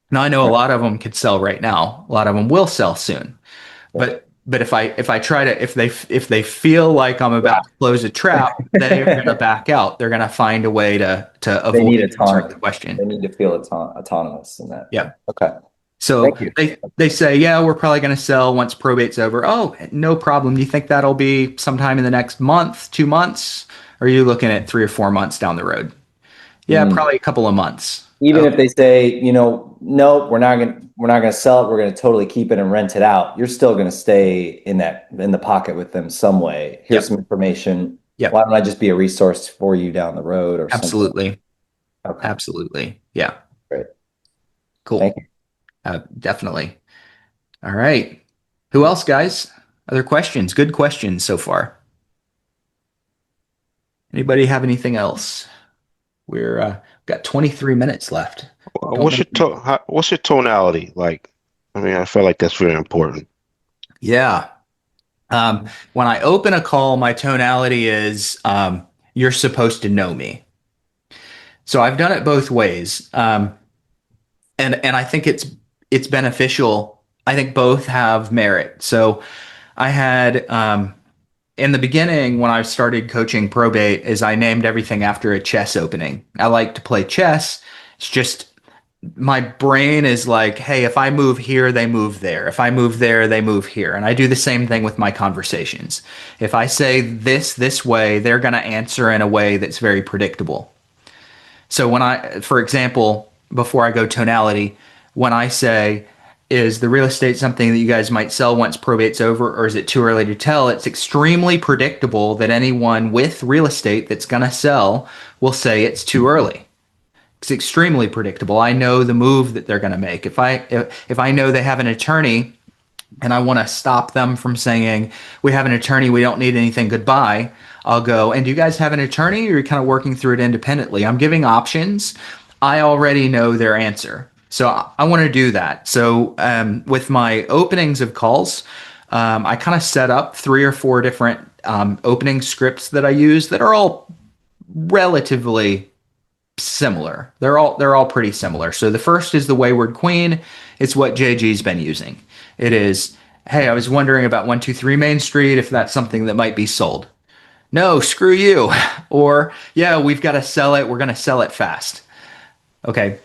Now I know a lot of them could sell right now. A lot of them will sell soon. But if I try to, if they feel like I'm about to close a trap, they're going to back out. They're going to find a way to avoid answering the question. They need to feel autonomous in that. Yeah. Okay. So they say, yeah, we're probably going to sell once probate's over. Oh, no problem. Do you think that'll be sometime in the next month, 2 months? Or are you looking at 3 or 4 months down the road? Yeah, probably a couple of months. Even if they say, no, we're not going to sell it. We're going to totally keep it and rent it out. You're still going to stay in the pocket with them some way. Here's some information. Yeah. Why don't I just be a resource for you down the road or Absolutely. something? Okay. Absolutely. Yeah. Great. Cool. Thank you. Definitely. All right. Who else, guys? Other questions? Good questions so far. Anybody have anything else? We're got 23 minutes left. What's your tonality like? I mean, I feel like that's very important. Yeah. When I open a call, my tonality is you're supposed to know me. So I've done it both ways. And I think it's beneficial. I think both have merit. So I had in the beginning, when I started coaching probate, is I named everything after a chess opening. I like to play chess. It's just my brain is like, hey, if I move here, they move there. If I move there, they move here. And I do the same thing with my conversations. If I say this way, they're going to answer in a way that's very predictable. So for example, before I go tonality, when I say, is the real estate something that you guys might sell once probate's over, or is it too early to tell? It's extremely predictable that anyone with real estate that's going to sell will say it's too early. It's extremely predictable. I know the move that they're going to make. If I know they have an attorney and I want to stop them from saying, we have an attorney, we don't need anything, goodbye, I'll go, and do you guys have an attorney, or you're kind of working through it independently? I'm giving options. I already know their answer. So I want to do that. So with my openings of calls, I kind of set up 3 or 4 different opening scripts that I use that are all relatively similar. They're all pretty similar. So the first is the Wayward Queen. It's what JG's been using. It is, hey, I was wondering about 123 Main Street, if that's something that might be sold. No, screw you. Or, yeah, we've got to sell it. We're going to sell it fast. Okay.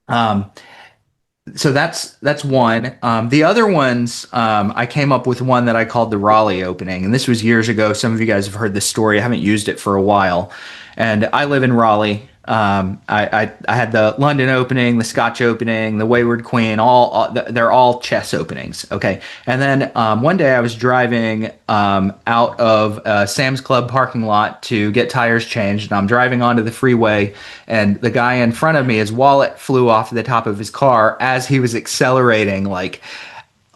So that's one. The other ones, I came up with one that I called the Raleigh opening, and this was years ago. Some of you guys have heard this story. I haven't used it for a while, and I live in Raleigh. I had the London opening, the Scotch opening, the Wayward Queen, they're all chess openings. Okay. And then, one day I was driving, out of Sam's Club parking lot to get tires changed. And I'm driving onto the freeway, and the guy in front of me, his wallet flew off the top of his car as he was accelerating like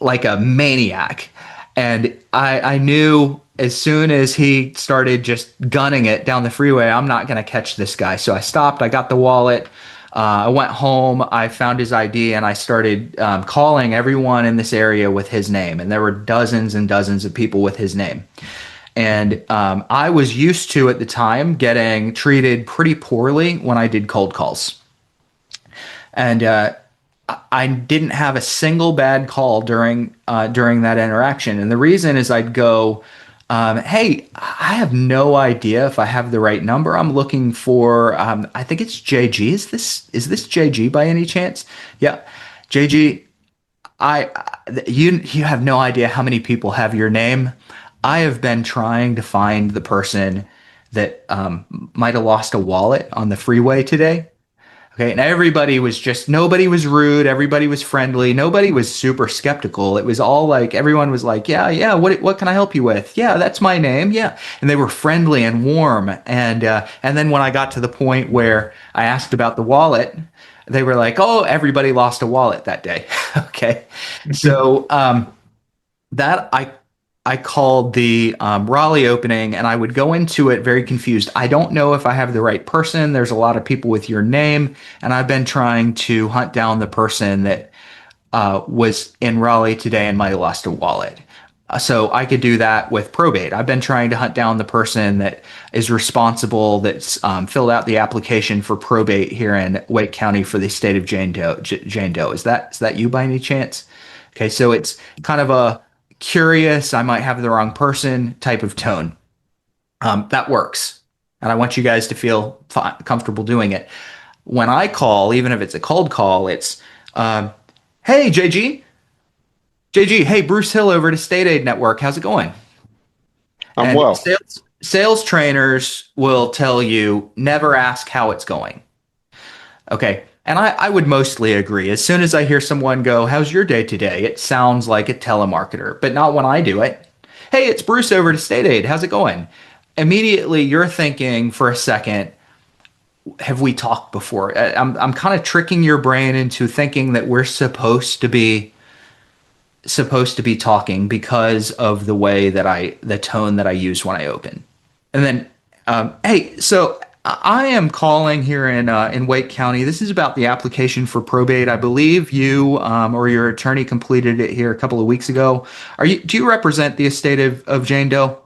a maniac. And I knew as soon as he started just gunning it down the freeway, I'm not going to catch this guy. So I stopped. I got the wallet. I went home. I found his ID, and I started calling everyone in this area with his name. And there were dozens and dozens of people with his name. And I was used to, at the time, getting treated pretty poorly when I did cold calls. And I didn't have a single bad call during that interaction. And the reason is I'd go, hey, I have no idea if I have the right number. I'm looking for, I think it's JG. Is this JG by any chance? Yeah. JG, you have no idea how many people have your name. I have been trying to find the person that might have lost a wallet on the freeway today. Okay, and nobody was rude. Everybody was friendly. Nobody was super skeptical. It was all like, everyone was like, yeah, what can I help you with? Yeah, that's my name. Yeah. And they were friendly and warm. And then when I got to the point where I asked about the wallet, they were like, oh, everybody lost a wallet that day. Okay. So that I called the Raleigh opening, and I would go into it very confused. I don't know if I have the right person. There's a lot of people with your name, and I've been trying to hunt down the person that was in Raleigh today and might have lost a wallet. So I could do that with probate. I've been trying to hunt down the person that is responsible, that's filled out the application for probate here in Wake County for the state of Jane Doe. Is that you by any chance? Okay, so it's kind of a curious, I might have the wrong person type of tone. That works. And I want you guys to feel comfortable doing it. When I call, even if it's a cold call, it's, hey, JG, hey, Bruce Hill over at Estate Aid Network. How's it going? I'm well. Sales trainers will tell you, never ask how it's going. Okay. And I would mostly agree. As soon as I hear someone go, how's your day today? It sounds like a telemarketer, but not when I do it. Hey, it's Bruce over at Estate Aid. How's it going? Immediately, you're thinking for a second, have we talked before? I'm kind of tricking your brain into thinking that we're supposed to be talking because of the way that the tone that I use when I open. And then, hey, so I am calling here in Wake County. This is about the application for probate. I believe you or your attorney completed it here a couple of weeks ago. Do you represent the estate of Jane Doe?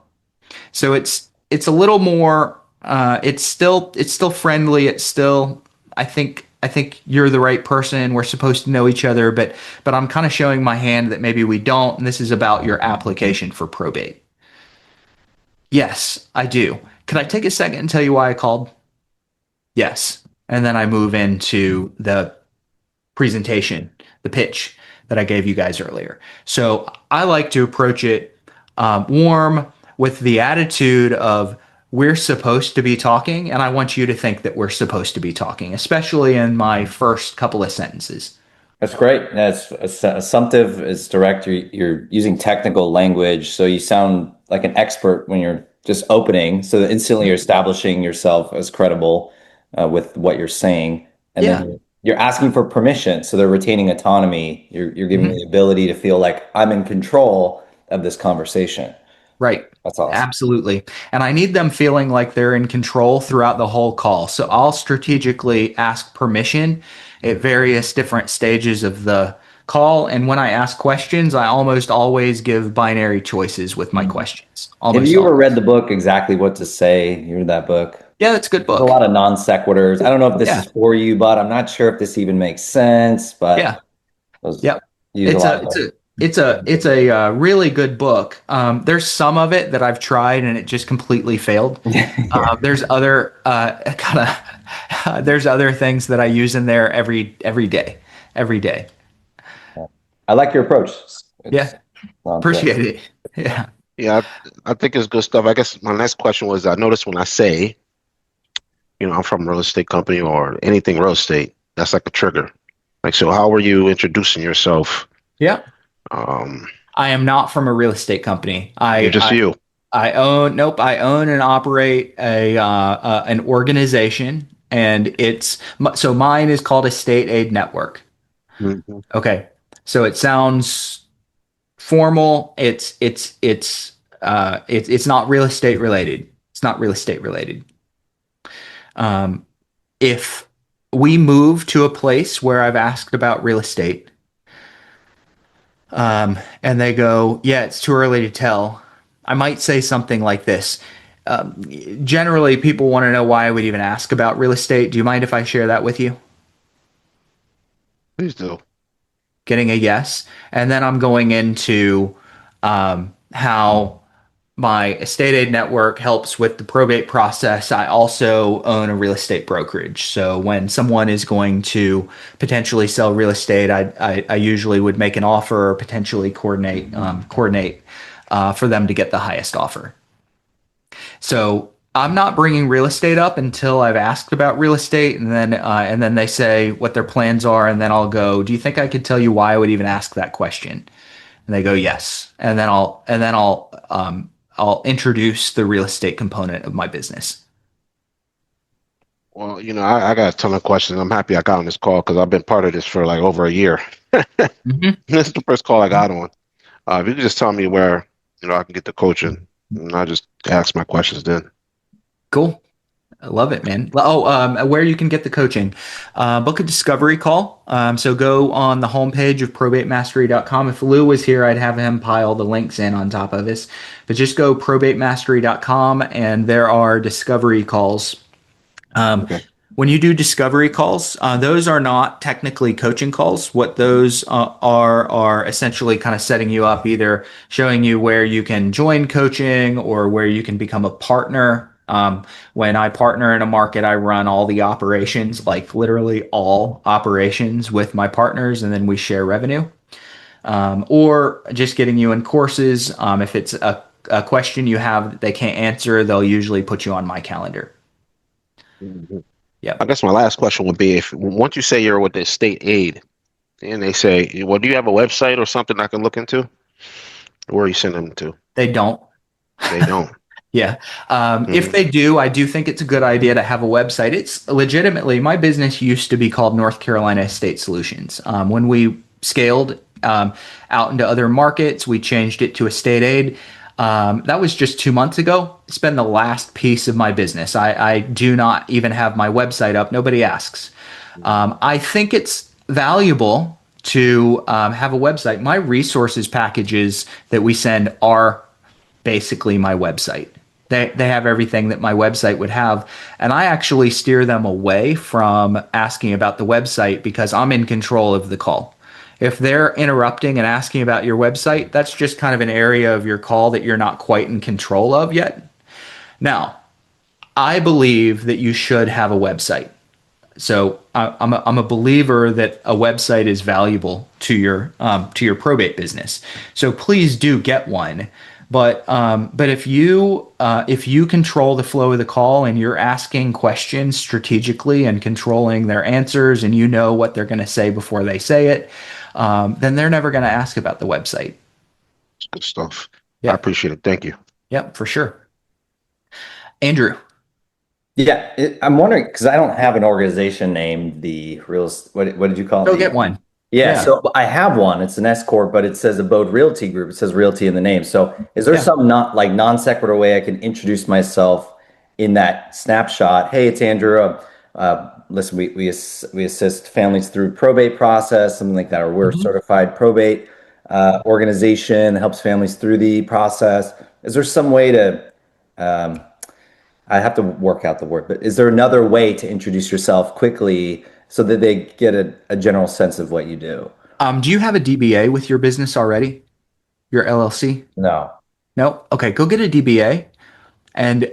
So it's a little more. It's still friendly. It's still. I think you're the right person. We're supposed to know each other, but I'm kind of showing my hand that maybe we don't. And this is about your application for probate. Yes, I do. Could I take a second and tell you why I called? Yes. And then I move into the presentation, the pitch that I gave you guys earlier. So I like to approach it warm with the attitude of we're supposed to be talking, and I want you to think that we're supposed to be talking, especially in my first couple of sentences. That's great. That's assumptive. It's direct. You're using technical language, so you sound like an expert when you're just opening. So that instantly you're establishing yourself as credible with what you're saying, and then you're asking for permission. So they're retaining autonomy. You're giving them the ability to feel like I'm in control of this conversation. Right. That's awesome. Absolutely. And I need them feeling like they're in control throughout the whole call. So I'll strategically ask permission at various different stages of the call. And when I ask questions, I almost always give binary choices with my questions. Have you ever read the book, Exactly What to Say? You read that book? Yeah, that's a good book. There's a lot of non sequiturs. I don't know if this is for you, but I'm not sure if this even makes sense. But it's a really good book. There's some of it that I've tried and it just completely failed. There's other there's other things that I use in there every day. I like your approach. Appreciate it. Yeah, I think it's good stuff. I guess my next question was, I noticed when I say, I'm from a real estate company or anything real estate, that's like a trigger. Like, so how were you introducing yourself? Yeah. I am not from a real estate company. I own and operate an organization, and so mine is called Estate Aid Network. Okay. So it sounds formal. It's it's not real estate related. It's not real estate related. If we move to a place where I've asked about real estate, and they go, yeah, it's too early to tell, I might say something like this. Generally, people want to know why I would even ask about real estate. Do you mind if I share that with you? Please do. Getting a yes. And then I'm going into how my estate aid network helps with the probate process. I also own a real estate brokerage. So when someone is going to potentially sell real estate, I usually would make an offer or potentially coordinate for them to get the highest offer. So I'm not bringing real estate up until I've asked about real estate, and then they say what their plans are, and then I'll go, do you think I could tell you why I would even ask that question? And they go, yes. And then I'll introduce the real estate component of my business. Well, I got a ton of questions. I'm happy I got on this call because I've been part of this for like over a year. Mm-hmm. This is the first call I got on. If you could just tell me where, I can get the coaching, and I'll just ask my questions then. Cool. I love it, man. Where you can get the coaching. Book a discovery call. So go on the homepage of probatemastery.com. If Lou was here, I'd have him pile the links in on top of this. But just go probatemastery.com, and there are discovery calls. Okay. When you do discovery calls, those are not technically coaching calls. What those are essentially kind of setting you up, either showing you where you can join coaching or where you can become a partner. When I partner in a market, I run all the operations, like literally all operations with my partners, and then we share revenue. Or just getting you in courses. If it's a question you have that they can't answer, they'll usually put you on my calendar. Mm-hmm. Yeah. I guess my last question would be, once you say you're with the state aid and they say, well, do you have a website or something I can look into? Where are you sending them to? They don't. They don't. Yeah. If they do, I do think it's a good idea to have a website. It's legitimately, my business used to be called North Carolina Estate Solutions. When we scaled out into other markets, we changed it to estate aid. That was just 2 months ago. It's been the last piece of my business. I do not even have my website up. Nobody asks. I think it's valuable to have a website. My resources packages that we send are basically my website. They have everything that my website would have. And I actually steer them away from asking about the website because I'm in control of the call. If they're interrupting and asking about your website, that's just kind of an area of your call that you're not quite in control of yet. Now, I believe that you should have a website. So I'm a believer that a website is valuable to your probate business. So please do get one. But if you control the flow of the call and you're asking questions strategically and controlling their answers, and you know what they're going to say before they say it, then they're never going to ask about the website. It's good stuff. Yeah. I appreciate it. Thank you. Yep, for sure. Andrew. Yeah, I'm wondering, because I don't have an organization named the real. What did you call it? Go get one. Yeah, so I have one. It's an S corp, but it says Abode Realty Group. It says Realty in the name. So is there some non sequitur way I can introduce myself in that snapshot? Hey, it's Andrew. Listen, we assist families through probate process, something like that, or we're a certified probate organization that helps families through the process. Is there some way to? I have to work out the word, but is there another way to introduce yourself quickly so that they get a general sense of what you do? Do you have a DBA with your business already? Your LLC? No. No? Okay, go get a DBA and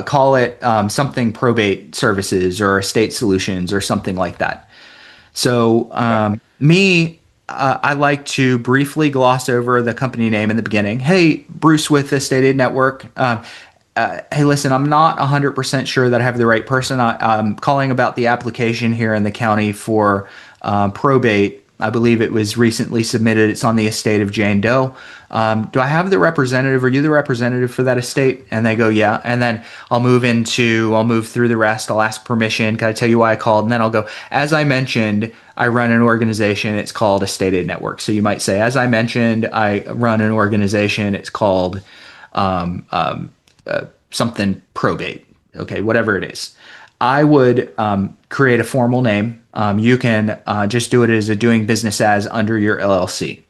call it something probate services or estate solutions or something like that. So I like to briefly gloss over the company name in the beginning. Hey, Bruce with Estate Aid Network. Hey, listen, I'm not 100% sure that I have the right person. I'm calling about the application here in the county for probate. I believe it was recently submitted. It's on the estate of Jane Doe. Do I have the representative? Are you the representative for that estate? And they go, yeah. And then I'll move through the rest. I'll ask permission. Can I tell you why I called? And then I'll go, as I mentioned, I run an organization. It's called Estate Aid Network. So you might say, as I mentioned, I run an organization. It's called something probate. Okay, whatever it is. I would create a formal name. You can just do it as a doing business as under your LLC.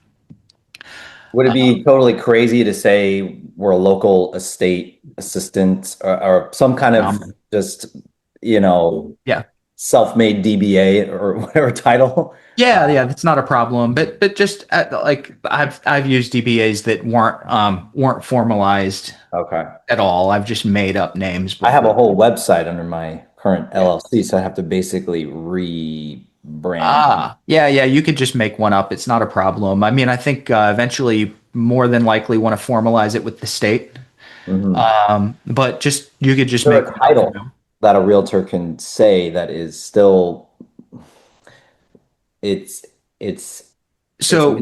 Would it be totally crazy to say we're a local estate assistant or some kind of just, Yeah. self-made DBA or whatever title? Yeah, that's not a problem. But just like I've used DBAs that weren't formalized at all. I've just made up names before. I have a whole website under my current LLC, so I have to basically rebrand. Yeah. You could just make one up. It's not a problem. I mean, I think eventually, more than likely, want to formalize it with the state. But you could just make a title that a realtor can say that is still. It's so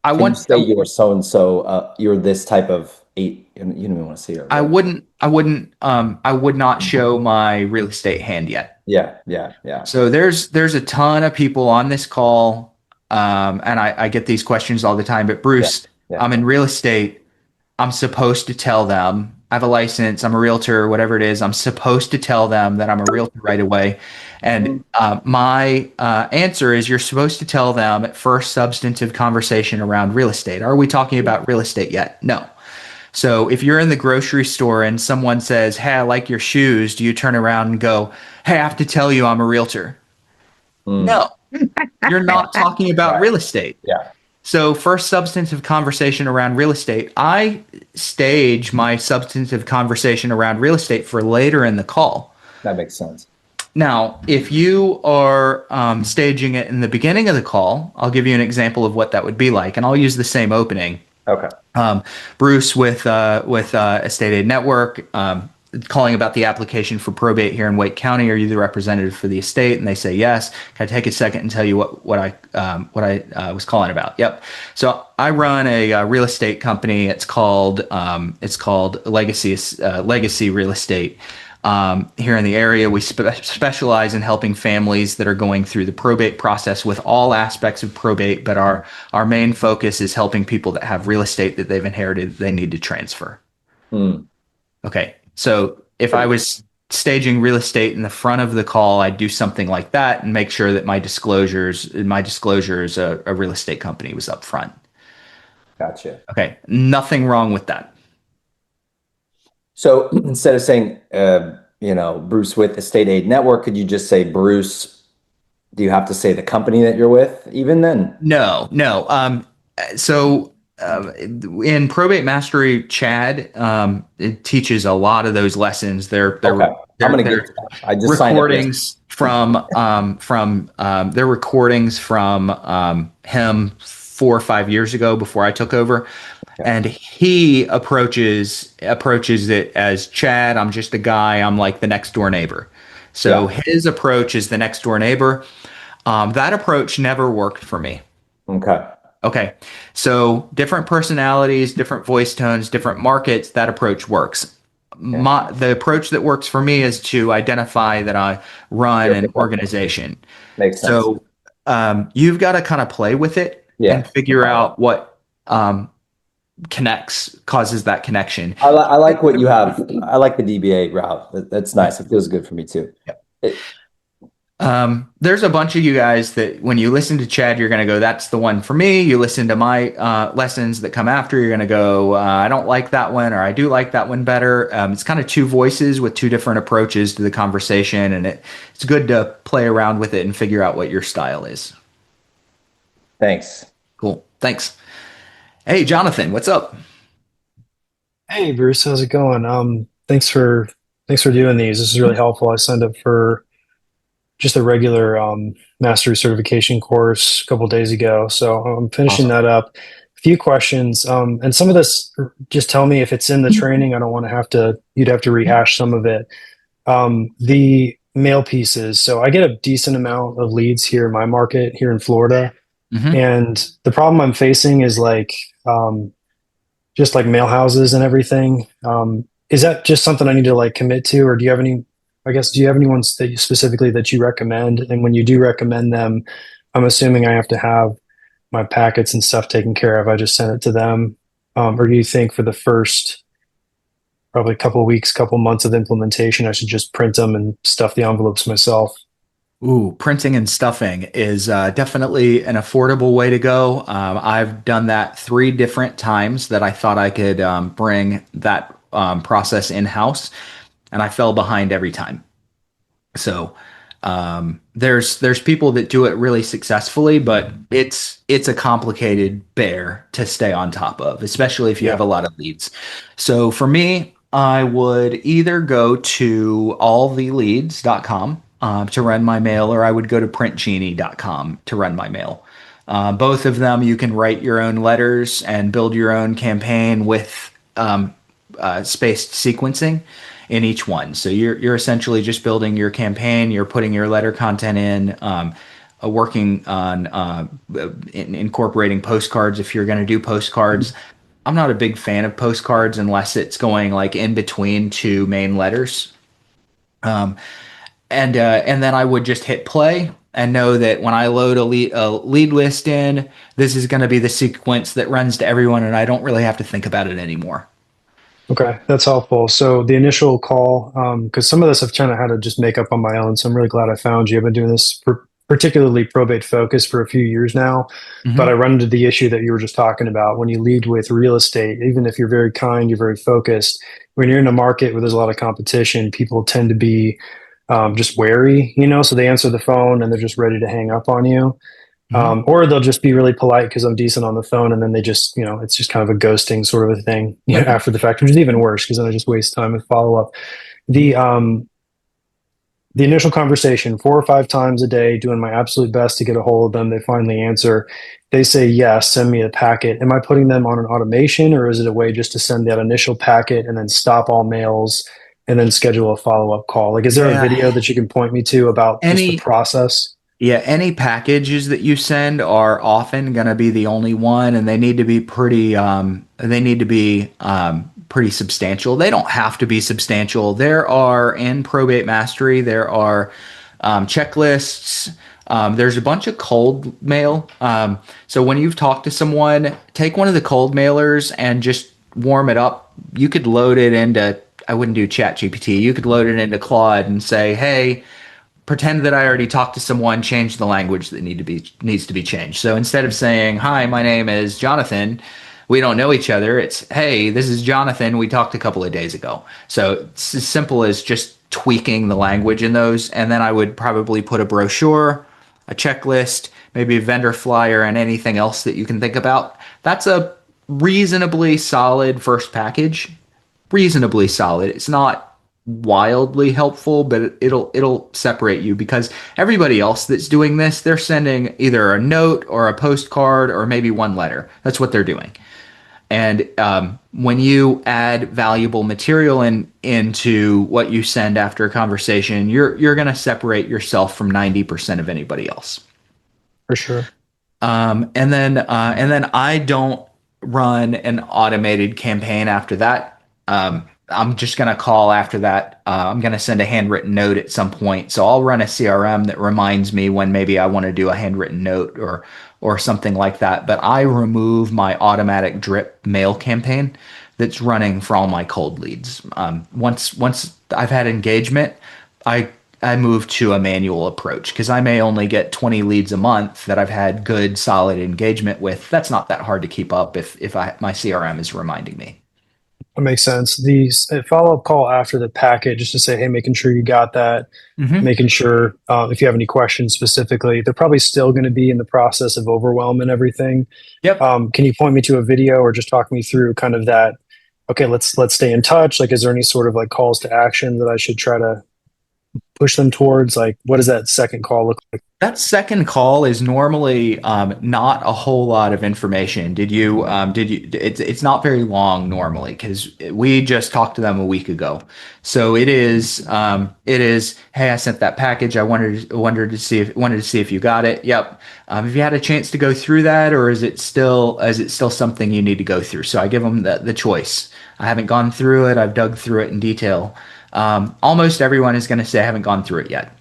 I want to say you're so and so. You're this type of eight. You don't even want to say it. I would not show my real estate hand yet. Yeah. So there's a ton of people on this call, and I get these questions all the time. But Bruce, I'm in real estate. I'm supposed to tell them I have a license. I'm a realtor, whatever it is. I'm supposed to tell them that I'm a realtor right away. And my answer is, you're supposed to tell them at first substantive conversation around real estate. Are we talking about real estate yet? No. So if you're in the grocery store and someone says, hey, I like your shoes, do you turn around and go, hey, I have to tell you I'm a realtor? No, you're not talking about real estate. Yeah. So first substantive conversation around real estate. I stage my substantive conversation around real estate for later in the call. That makes sense. Now, if you are staging it in the beginning of the call, I'll give you an example of what that would be like, and I'll use the same opening. Okay. Bruce with Estate Aid Network, calling about the application for probate here in Wake County. Are you the representative for the estate? And they say yes. Can I take a second and tell you what I was calling about? Yep. So I run a real estate company. It's called Legacy Real Estate. Here in the area, we specialize in helping families that are going through the probate process with all aspects of probate, but our main focus is helping people that have real estate that they've inherited they need to transfer. Okay, so if I was staging real estate in the front of the call, I'd do something like that and make sure that my disclosures, a real estate company was up front. Gotcha. Okay, nothing wrong with that. So instead of saying, Bruce with Estate Aid Network, could you just say Bruce? Do you have to say the company that you're with even then? No. In Probate Mastery, Chad, it teaches a lot of those lessons. They're recordings they're recordings from him 4 or 5 years ago before I took over. Okay. And he approaches it as, Chad, I'm just a guy. I'm like the next door neighbor. So his approach is the next door neighbor. That approach never worked for me. Okay. So different personalities, different voice tones, different markets, that approach works. The approach that works for me is to identify that I run an organization. Makes sense. So you've got to kind of play with it and figure out what causes that connection. I like what you have. I like the DBA route. That's nice. It feels good for me too. There's a bunch of you guys that when you listen to Chad, you're going to go, that's the one for me. You listen to my lessons that come after, you're going to go, I don't like that one, or I do like that one better. It's kind of two voices with two different approaches to the conversation, and it's good to play around with it and figure out what your style is. Thanks. Cool. Thanks. Hey, Jonathan, what's up? Hey, Bruce, how's it going? Thanks for doing these. This is really helpful. I signed up for just a regular mastery certification course a couple of days ago, so I'm finishing that up. A few questions, and some of this, just tell me if it's in the training. I don't want to you'd have to rehash some of it. mail pieces. So I get a decent amount of leads here in my market here in Florida. Mm-hmm. And the problem I'm facing is just like mail houses and everything. Is that just something I need to like commit to, or do you have any, I guess, do you have any ones that you specifically that you recommend? And when you do recommend them, I'm assuming I have to have my packets and stuff taken care of. I just send it to them. Or do you think for the first probably couple of weeks, couple months of implementation, I should just print them and stuff the envelopes myself? Ooh, printing and stuffing is definitely an affordable way to go. I've done that 3 different times that I thought I could bring that process in-house, and I fell behind every time. So there's people that do it really successfully, but it's a complicated bear to stay on top of, especially if you have a lot of leads. So for me, I would either go to alltheleads.com to run my mail, or I would go to printgenie.com to run my mail. Both of them, you can write your own letters and build your own campaign with spaced sequencing in each one. So you're essentially just building your campaign. You're putting your letter content in, working on incorporating postcards if you're going to do postcards. I'm not a big fan of postcards unless it's going like in between 2 main letters. And then I would just hit play and know that when I load a lead list in, this is going to be the sequence that runs to everyone, and I don't really have to think about it anymore. Okay, that's helpful. So the initial call, because some of this I've kind of had to just make up on my own. So I'm really glad I found you. I've been doing this particularly probate focused for a few years now, but I run into the issue that you were just talking about. When you lead with real estate, even if you're very kind, you're very focused, when you're in a market where there's a lot of competition, people tend to be just wary, so they answer the phone and they're just ready to hang up on you. Or they'll just be really polite because I'm decent on the phone, and then they just, it's just kind of a ghosting sort of a thing after the fact, which is even worse because then I just waste time with follow up. The initial conversation, 4 or 5 times a day, doing my absolute best to get a hold of them. They finally answer. They say, yes, send me a packet. Am I putting them on an automation, or is it a way just to send that initial packet and then stop all mails and then schedule a follow-up call? Like, is there a video that you can point me to about just the process? Yeah, any packages that you send are often going to be the only one, and they need to be pretty pretty substantial. They don't have to be substantial. There are, in Probate Mastery, there are checklists. There's a bunch of cold mail. So when you've talked to someone, take one of the cold mailers and just warm it up. You could load it into, I wouldn't do ChatGPT. You could load it into Claude and say, hey, pretend that I already talked to someone, change the language that needs to be changed. So instead of saying, hi, my name is Jonathan, we don't know each other, it's, hey, this is Jonathan, we talked a couple of days ago. So it's as simple as just tweaking the language in those. And then I would probably put a brochure, a checklist, maybe a vendor flyer, and anything else that you can think about. That's a reasonably solid first package. Reasonably solid. It's not wildly helpful, but it'll separate you, because everybody else that's doing this, they're sending either a note or a postcard or maybe one letter. That's what they're doing. And when you add valuable material into what you send after a conversation, you're going to separate yourself from 90% of anybody else. For sure. And then I don't run an automated campaign after that. I'm just going to call after that. I'm going to send a handwritten note at some point. So I'll run a CRM that reminds me when maybe I want to do a handwritten note or something like that. But I remove my automatic drip mail campaign that's running for all my cold leads. Once I've had engagement, I move to a manual approach, because I may only get 20 leads a month that I've had good, solid engagement with. That's not that hard to keep up if my CRM is reminding me. That makes sense. The follow-up call after the packet, just to say, hey, making sure you got that, making sure if you have any questions specifically, they're probably still going to be in the process of overwhelm and everything. Yep. Can you point me to a video or just talk me through kind of that? Okay, let's stay in touch. Like, is there any sort of like calls to action that I should try to push them towards? Like, what does that second call look like? That second call is normally not a whole lot of information. It's not very long normally because we just talked to them a week ago. So it is, hey, I sent that package. I wanted to see if you got it. Yep. Have you had a chance to go through that, or is it still something you need to go through? So I give them the choice. I haven't gone through it. I've dug through it in detail. Almost everyone is going to say I haven't gone through it yet.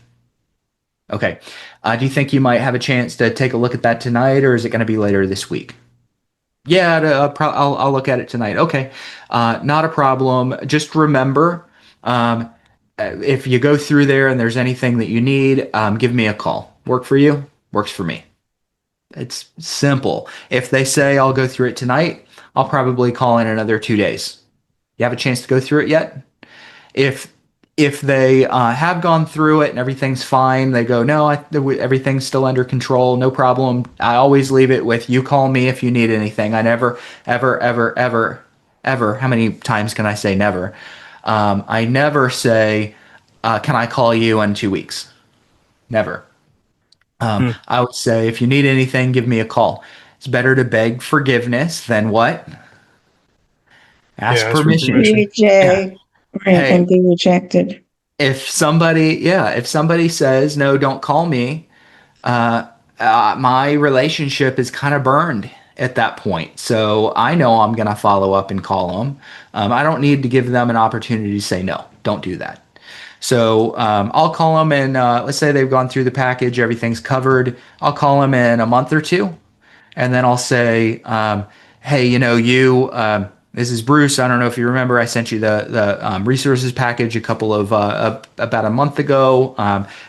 Okay. Do you think you might have a chance to take a look at that tonight, or is it going to be later this week? Yeah, I'll look at it tonight. Okay. Not a problem. Just remember, if you go through there and there's anything that you need, give me a call. Work for you? Works for me. It's simple. If they say I'll go through it tonight, I'll probably call in another 2 days. You have a chance to go through it yet? If they have gone through it and everything's fine, they go, no, everything's still under control, no problem. I always leave it with, you call me if you need anything. I never, ever, ever, ever, ever, how many times can I say never? I never say, can I call you in 2 weeks? Never. I would say, if you need anything, give me a call. It's better to beg forgiveness than what? Ask permission. BJ. Right, Hey. and be rejected. If somebody says, no, don't call me, my relationship is kind of burned at that point. So I know I'm going to follow up and call them. I don't need to give them an opportunity to say, no, don't do that. So I'll call them, and let's say they've gone through the package, everything's covered. I'll call them in a month or two, and then I'll say, hey, this is Bruce. I don't know if you remember, I sent you the resources package about a month ago.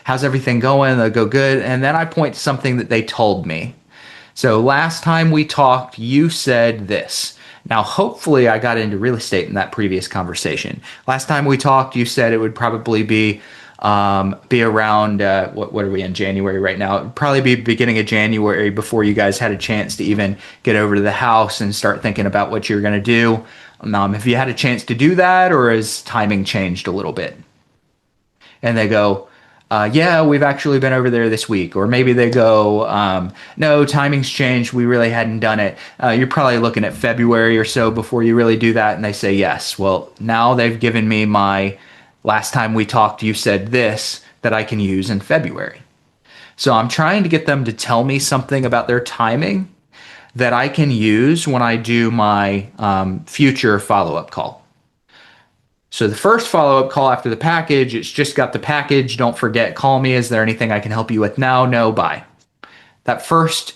How's everything going? They'll go good. And then I point to something that they told me. So last time we talked, you said this. Now, hopefully I got into real estate in that previous conversation. Last time we talked, you said it would probably be around, what are we in, January right now? It'd probably be beginning of January before you guys had a chance to even get over to the house and start thinking about what you're going to do. Have you had a chance to do that, or has timing changed a little bit? And they go, yeah, we've actually been over there this week. Or maybe they go, no, timing's changed. We really hadn't done it. You're probably looking at February or so before you really do that. And they say, yes. Well, now they've given me my last time we talked, you said this that I can use in February. So I'm trying to get them to tell me something about their timing that I can use when I do my future follow-up call. So the first follow-up call after the package, it's just got the package. Don't forget, call me. Is there anything I can help you with now? No, bye. That first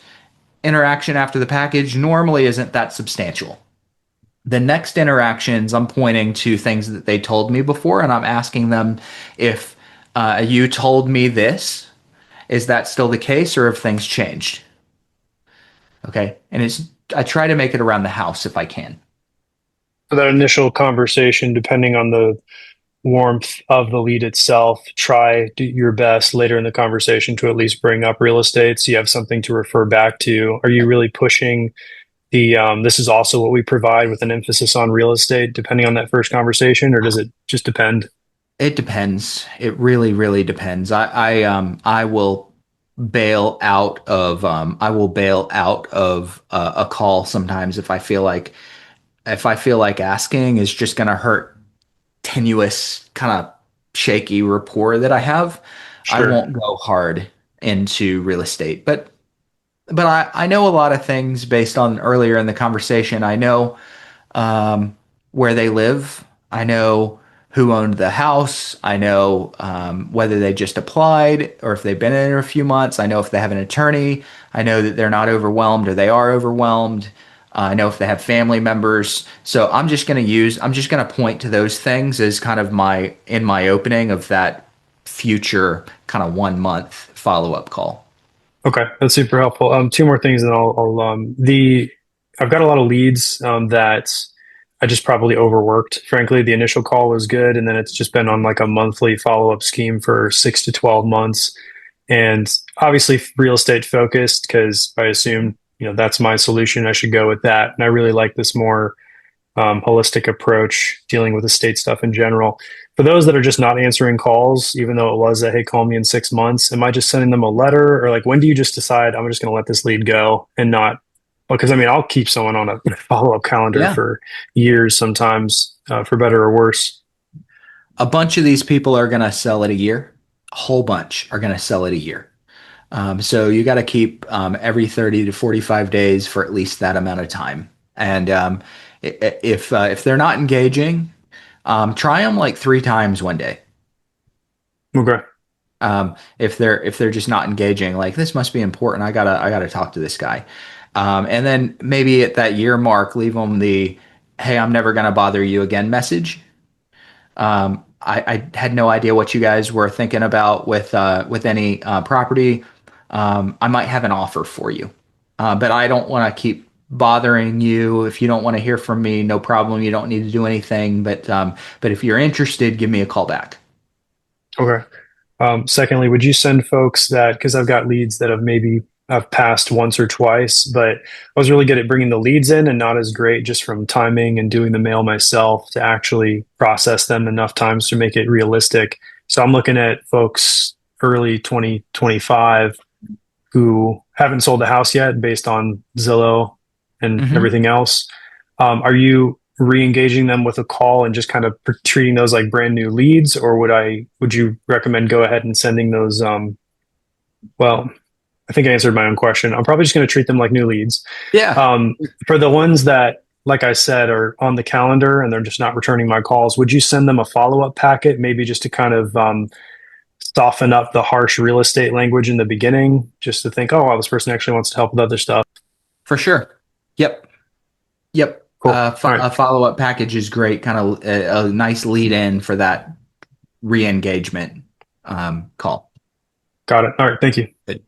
interaction after the package normally isn't that substantial. The next interactions, I'm pointing to things that they told me before, and I'm asking them if you told me this, is that still the case, or have things changed? Okay, and I try to make it around the house if I can. So that initial conversation, depending on the warmth of the lead itself, do your best later in the conversation to at least bring up real estate so you have something to refer back to. Are you really pushing this is also what we provide with an emphasis on real estate, depending on that first conversation, or does it just depend? It depends. It really, really depends. I will bail out of a call sometimes if I feel like asking is just going to hurt tenuous, kind of shaky rapport that I have. Sure. I won't go hard into real estate, but I know a lot of things based on earlier in the conversation. I know where they live. I know who owned the house. I know whether they just applied or if they've been in it a few months. I know if they have an attorney. I know that they're not overwhelmed or they are overwhelmed. I know if they have family members. So I'm just going to point to those things as kind of in my opening of that future kind of 1 month follow-up call. Okay, that's super helpful. Two more things, and I've got a lot of leads that I just probably overworked. Frankly, the initial call was good, and then it's just been on like a monthly follow-up scheme for 6 to 12 months, and obviously real estate focused because I assume that's my solution. I should go with that, and I really like this more holistic approach dealing with estate stuff in general. For those that are just not answering calls, even though it was a, hey, call me in 6 months, am I just sending them a letter, or like when do you just decide I'm just going to let this lead go and not? Because I mean, I'll keep someone on a follow-up calendar for years sometimes, for better or worse. A bunch of these people are going to sell it a year. A whole bunch are going to sell it a year. So you got to keep every 30 to 45 days for at least that amount of time. And if they're not engaging, try them like 3 times one day. Okay. If they're just not engaging, like this must be important. I gotta talk to this guy. And then maybe at that year mark, leave them the, hey, I'm never gonna bother you again message. I had no idea what you guys were thinking about with any property. I might have an offer for you, but I don't want to keep bothering you. If you don't want to hear from me, no problem. You don't need to do anything. But if you're interested, give me a call back. Okay. Secondly, would you send folks that, because I've got leads that I've passed once or twice, but I was really good at bringing the leads in and not as great just from timing and doing the mail myself to actually process them enough times to make it realistic. So I'm looking at folks early 2025 who haven't sold a house yet based on Zillow and everything else. Are you re-engaging them with a call and just kind of treating those like brand new leads, or would you recommend go ahead and sending those well, I think I answered my own question. I'm probably just going to treat them like new leads. For the ones that, like I said, are on the calendar and they're just not returning my calls, would you send them a follow-up packet, maybe just to kind of soften up the harsh real estate language in the beginning, just to think, oh, wow, this person actually wants to help with other stuff? For sure. Yep. Cool. A follow-up package is great. Kind of a nice lead in for that re-engagement call. Got it. All right. Thank you. Good.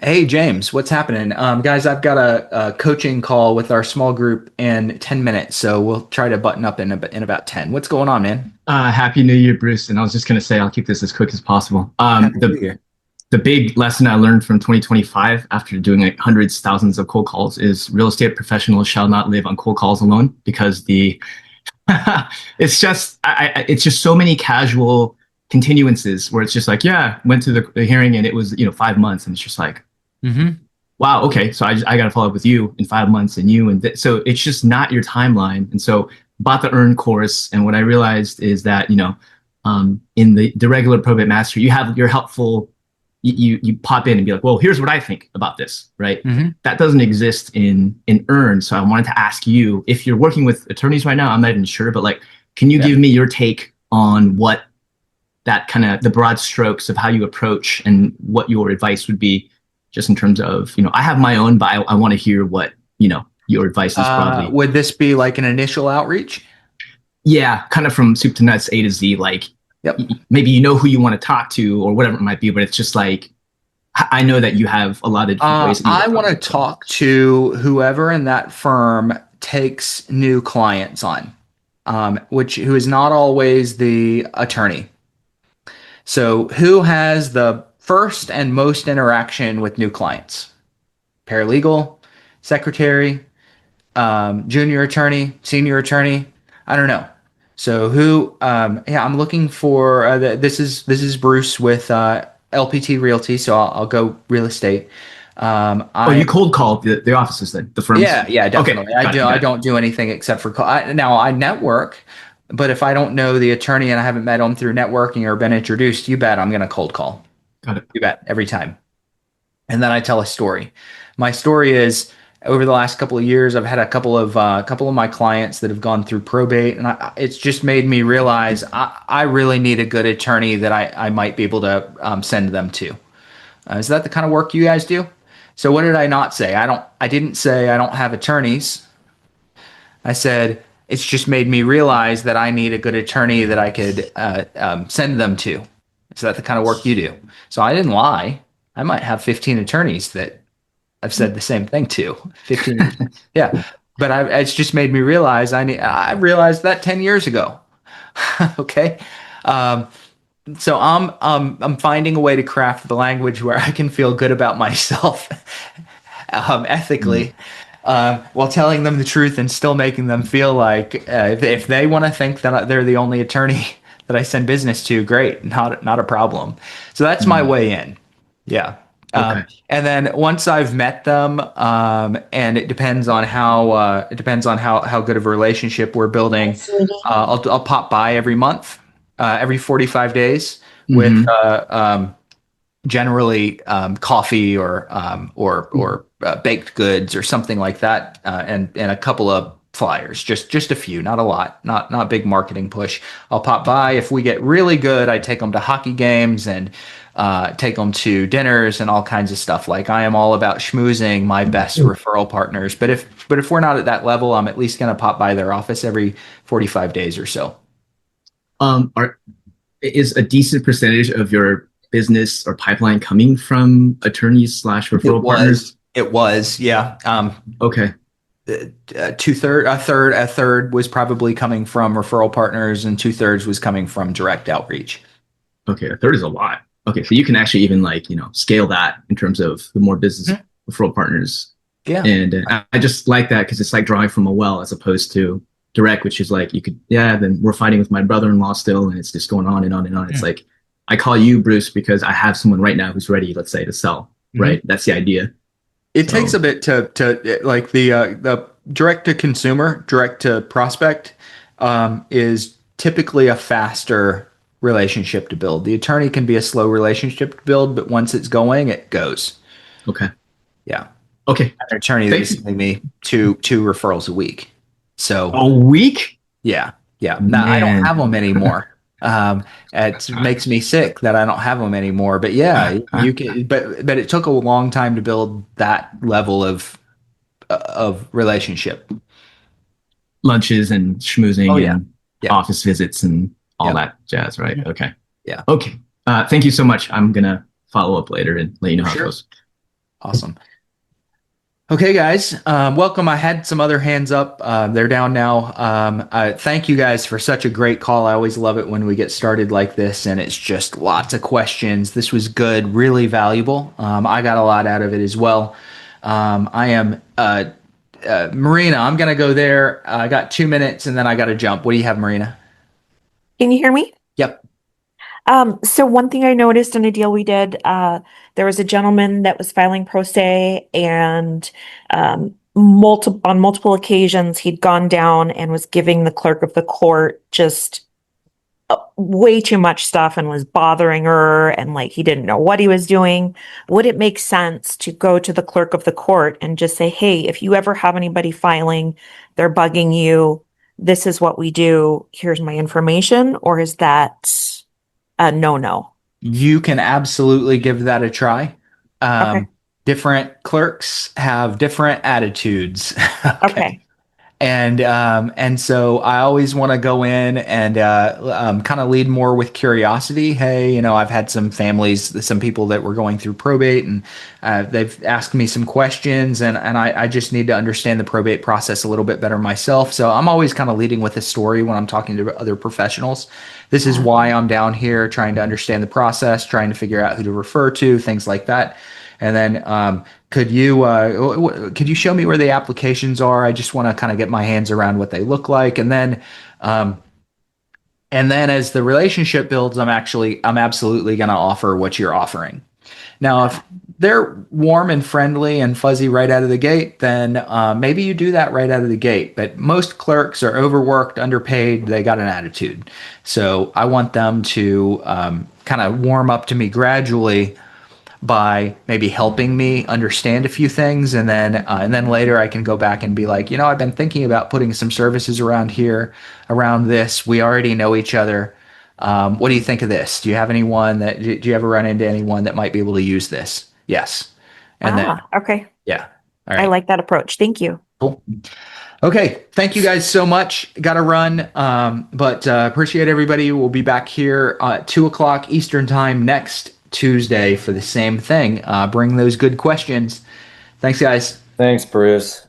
Hey, James, what's happening? Guys, I've got a coaching call with our small group in 10 minutes. So we'll try to button up in about 10. What's going on, man? Happy New Year, Bruce. And I was just going to say, I'll keep this as quick as possible. The big lesson I learned from 2025 after doing like hundreds, thousands of cold calls is real estate professionals shall not live on cold calls alone, because it's just so many casual continuances where it's just like, yeah, went to the hearing and it was, 5 months. And it's just like, wow, okay. So I got to follow up with you in 5 months and you. And so it's just not your timeline. And so bought the Earn course. And what I realized is that, in the regular probate mastery, you have your helpful, you pop in and be like, well, here's what I think about this, right? That doesn't exist in Earn. So I wanted to ask you, if you're working with attorneys right now, I'm not even sure, but like, can you give me your take on what that kind of the broad strokes of how you approach and what your advice would be, just in terms of, I have my own, but I want to hear what, your advice is broadly. Would this be like an initial outreach? Yeah, kind of from soup to nuts, A to Z, like, maybe who you want to talk to or whatever it might be, but it's just like, I know that you have a lot of different ways. I want to talk to whoever in that firm takes new clients on, who is not always the attorney. So who has the first and most interaction with new clients? Paralegal, secretary, junior attorney, senior attorney? I don't know. So who? I'm looking for. This is Bruce with LPT Realty. So I'll go real estate. You cold call the offices then, the firms? Yeah, definitely. Okay, I don't do anything except for call. Now I network, but if I don't know the attorney and I haven't met them through networking or been introduced, you bet I'm going to cold call. Got it. You bet, every time. And then I tell a story. My story is, over the last couple of years, I've had a couple of my clients that have gone through probate, and it's just made me realize I really need a good attorney that I might be able to send them to. Is that the kind of work you guys do? So what did I not say? I didn't say I don't have attorneys. I said it's just made me realize that I need a good attorney that I could send them to. Is that the kind of work you do? So I didn't lie. I might have 15 attorneys that I've said the same thing to. 15, yeah. But it's just made me realize I realized that 10 years ago. Okay. So I'm finding a way to craft the language where I can feel good about myself ethically. while telling them the truth and still making them feel like if they want to think that they're the only attorney that I send business to, great, not a problem. So that's my way in. Yeah. Okay. And then once I've met them, and it depends on how good of a relationship we're building, I'll pop by every month, every 45 days with generally coffee or baked goods or something like that, and a couple of flyers, just a few, not a lot, not big marketing push. I'll pop by. If we get really good, I take them to hockey games and take them to dinners and all kinds of stuff. Like, I am all about schmoozing my best referral partners. But if we're not at that level, I'm at least going to pop by their office every 45 days or so. Is a decent percentage of your business or pipeline coming from attorneys / referral partners? It was, yeah. Okay. A third was probably coming from referral partners, and 2/3 was coming from direct outreach. Okay, a third is a lot. Okay, so you can actually even scale that in terms of the more business referral partners. Yeah. And I just like that because it's like drawing from a well as opposed to direct, which is like then we're fighting with my brother-in-law still, and it's just going on and on and on. It's like, I call you, Bruce, because I have someone right now who's ready, let's say, to sell, right? That's the idea. It takes a bit to like the direct to consumer, direct to prospect is typically a faster relationship to build. The attorney can be a slow relationship to build, but once it's going, it goes. Okay. Yeah. Okay. An attorney that is sending me two referrals a week. So a week? Yeah. Now, I don't have them anymore. It makes me sick that I don't have them anymore. But yeah, you can. But it took a long time to build that level of relationship. Lunches and schmoozing and office visits and all that jazz, right? Yeah. Okay. Yeah. Okay. Thank you so much. I'm gonna follow up later and let you know how it goes. Awesome. Okay, guys, welcome. I had some other hands up. They're down now. Thank you guys for such a great call. I always love it when we get started like this, and it's just lots of questions. This was good, really valuable. I got a lot out of it as well. I am Marina. I'm going to go there. I got 2 minutes, and then I got to jump. What do you have, Marina? Can you hear me? Yep. So one thing I noticed in a deal we did, there was a gentleman that was filing pro se, and on multiple occasions he'd gone down and was giving the clerk of the court just way too much stuff and was bothering her, and like he didn't know what he was doing. Would it make sense to go to the clerk of the court and just say, hey, if you ever have anybody filing, they're bugging you, this is what we do, here's my information? Or is that no? You can absolutely give that a try. Okay. Different clerks have different attitudes. Okay. And so I always want to go in and kind of lead more with curiosity. Hey, I've had some people that were going through probate, and they've asked me some questions, and I just need to understand the probate process a little bit better myself. So I'm always kind of leading with a story when I'm talking to other professionals. This is why I'm down here, trying to understand the process, trying to figure out who to refer to, things like that. And then could you show me where the applications are? I just want to kind of get my hands around what they look like. And then as the relationship builds, I'm absolutely going to offer what you're offering. Now, if they're warm and friendly and fuzzy right out of the gate, then maybe you do that right out of the gate. But most clerks are overworked, underpaid. They got an attitude. So I want them to kind of warm up to me gradually by maybe helping me understand a few things, and then later I can go back and be like, I've been thinking about putting some services around here, around this. We already know each other. What do you think of this? Do you have anyone do you ever run into anyone that might be able to use this? Yes. And then, okay. yeah. All right. I like that approach. Thank you. Cool. Okay. Thank you guys so much. Got to run. But appreciate everybody. We'll be back here at 2:00 Eastern time next Tuesday for the same thing. Bring those good questions. Thanks, guys. Thanks, Bruce.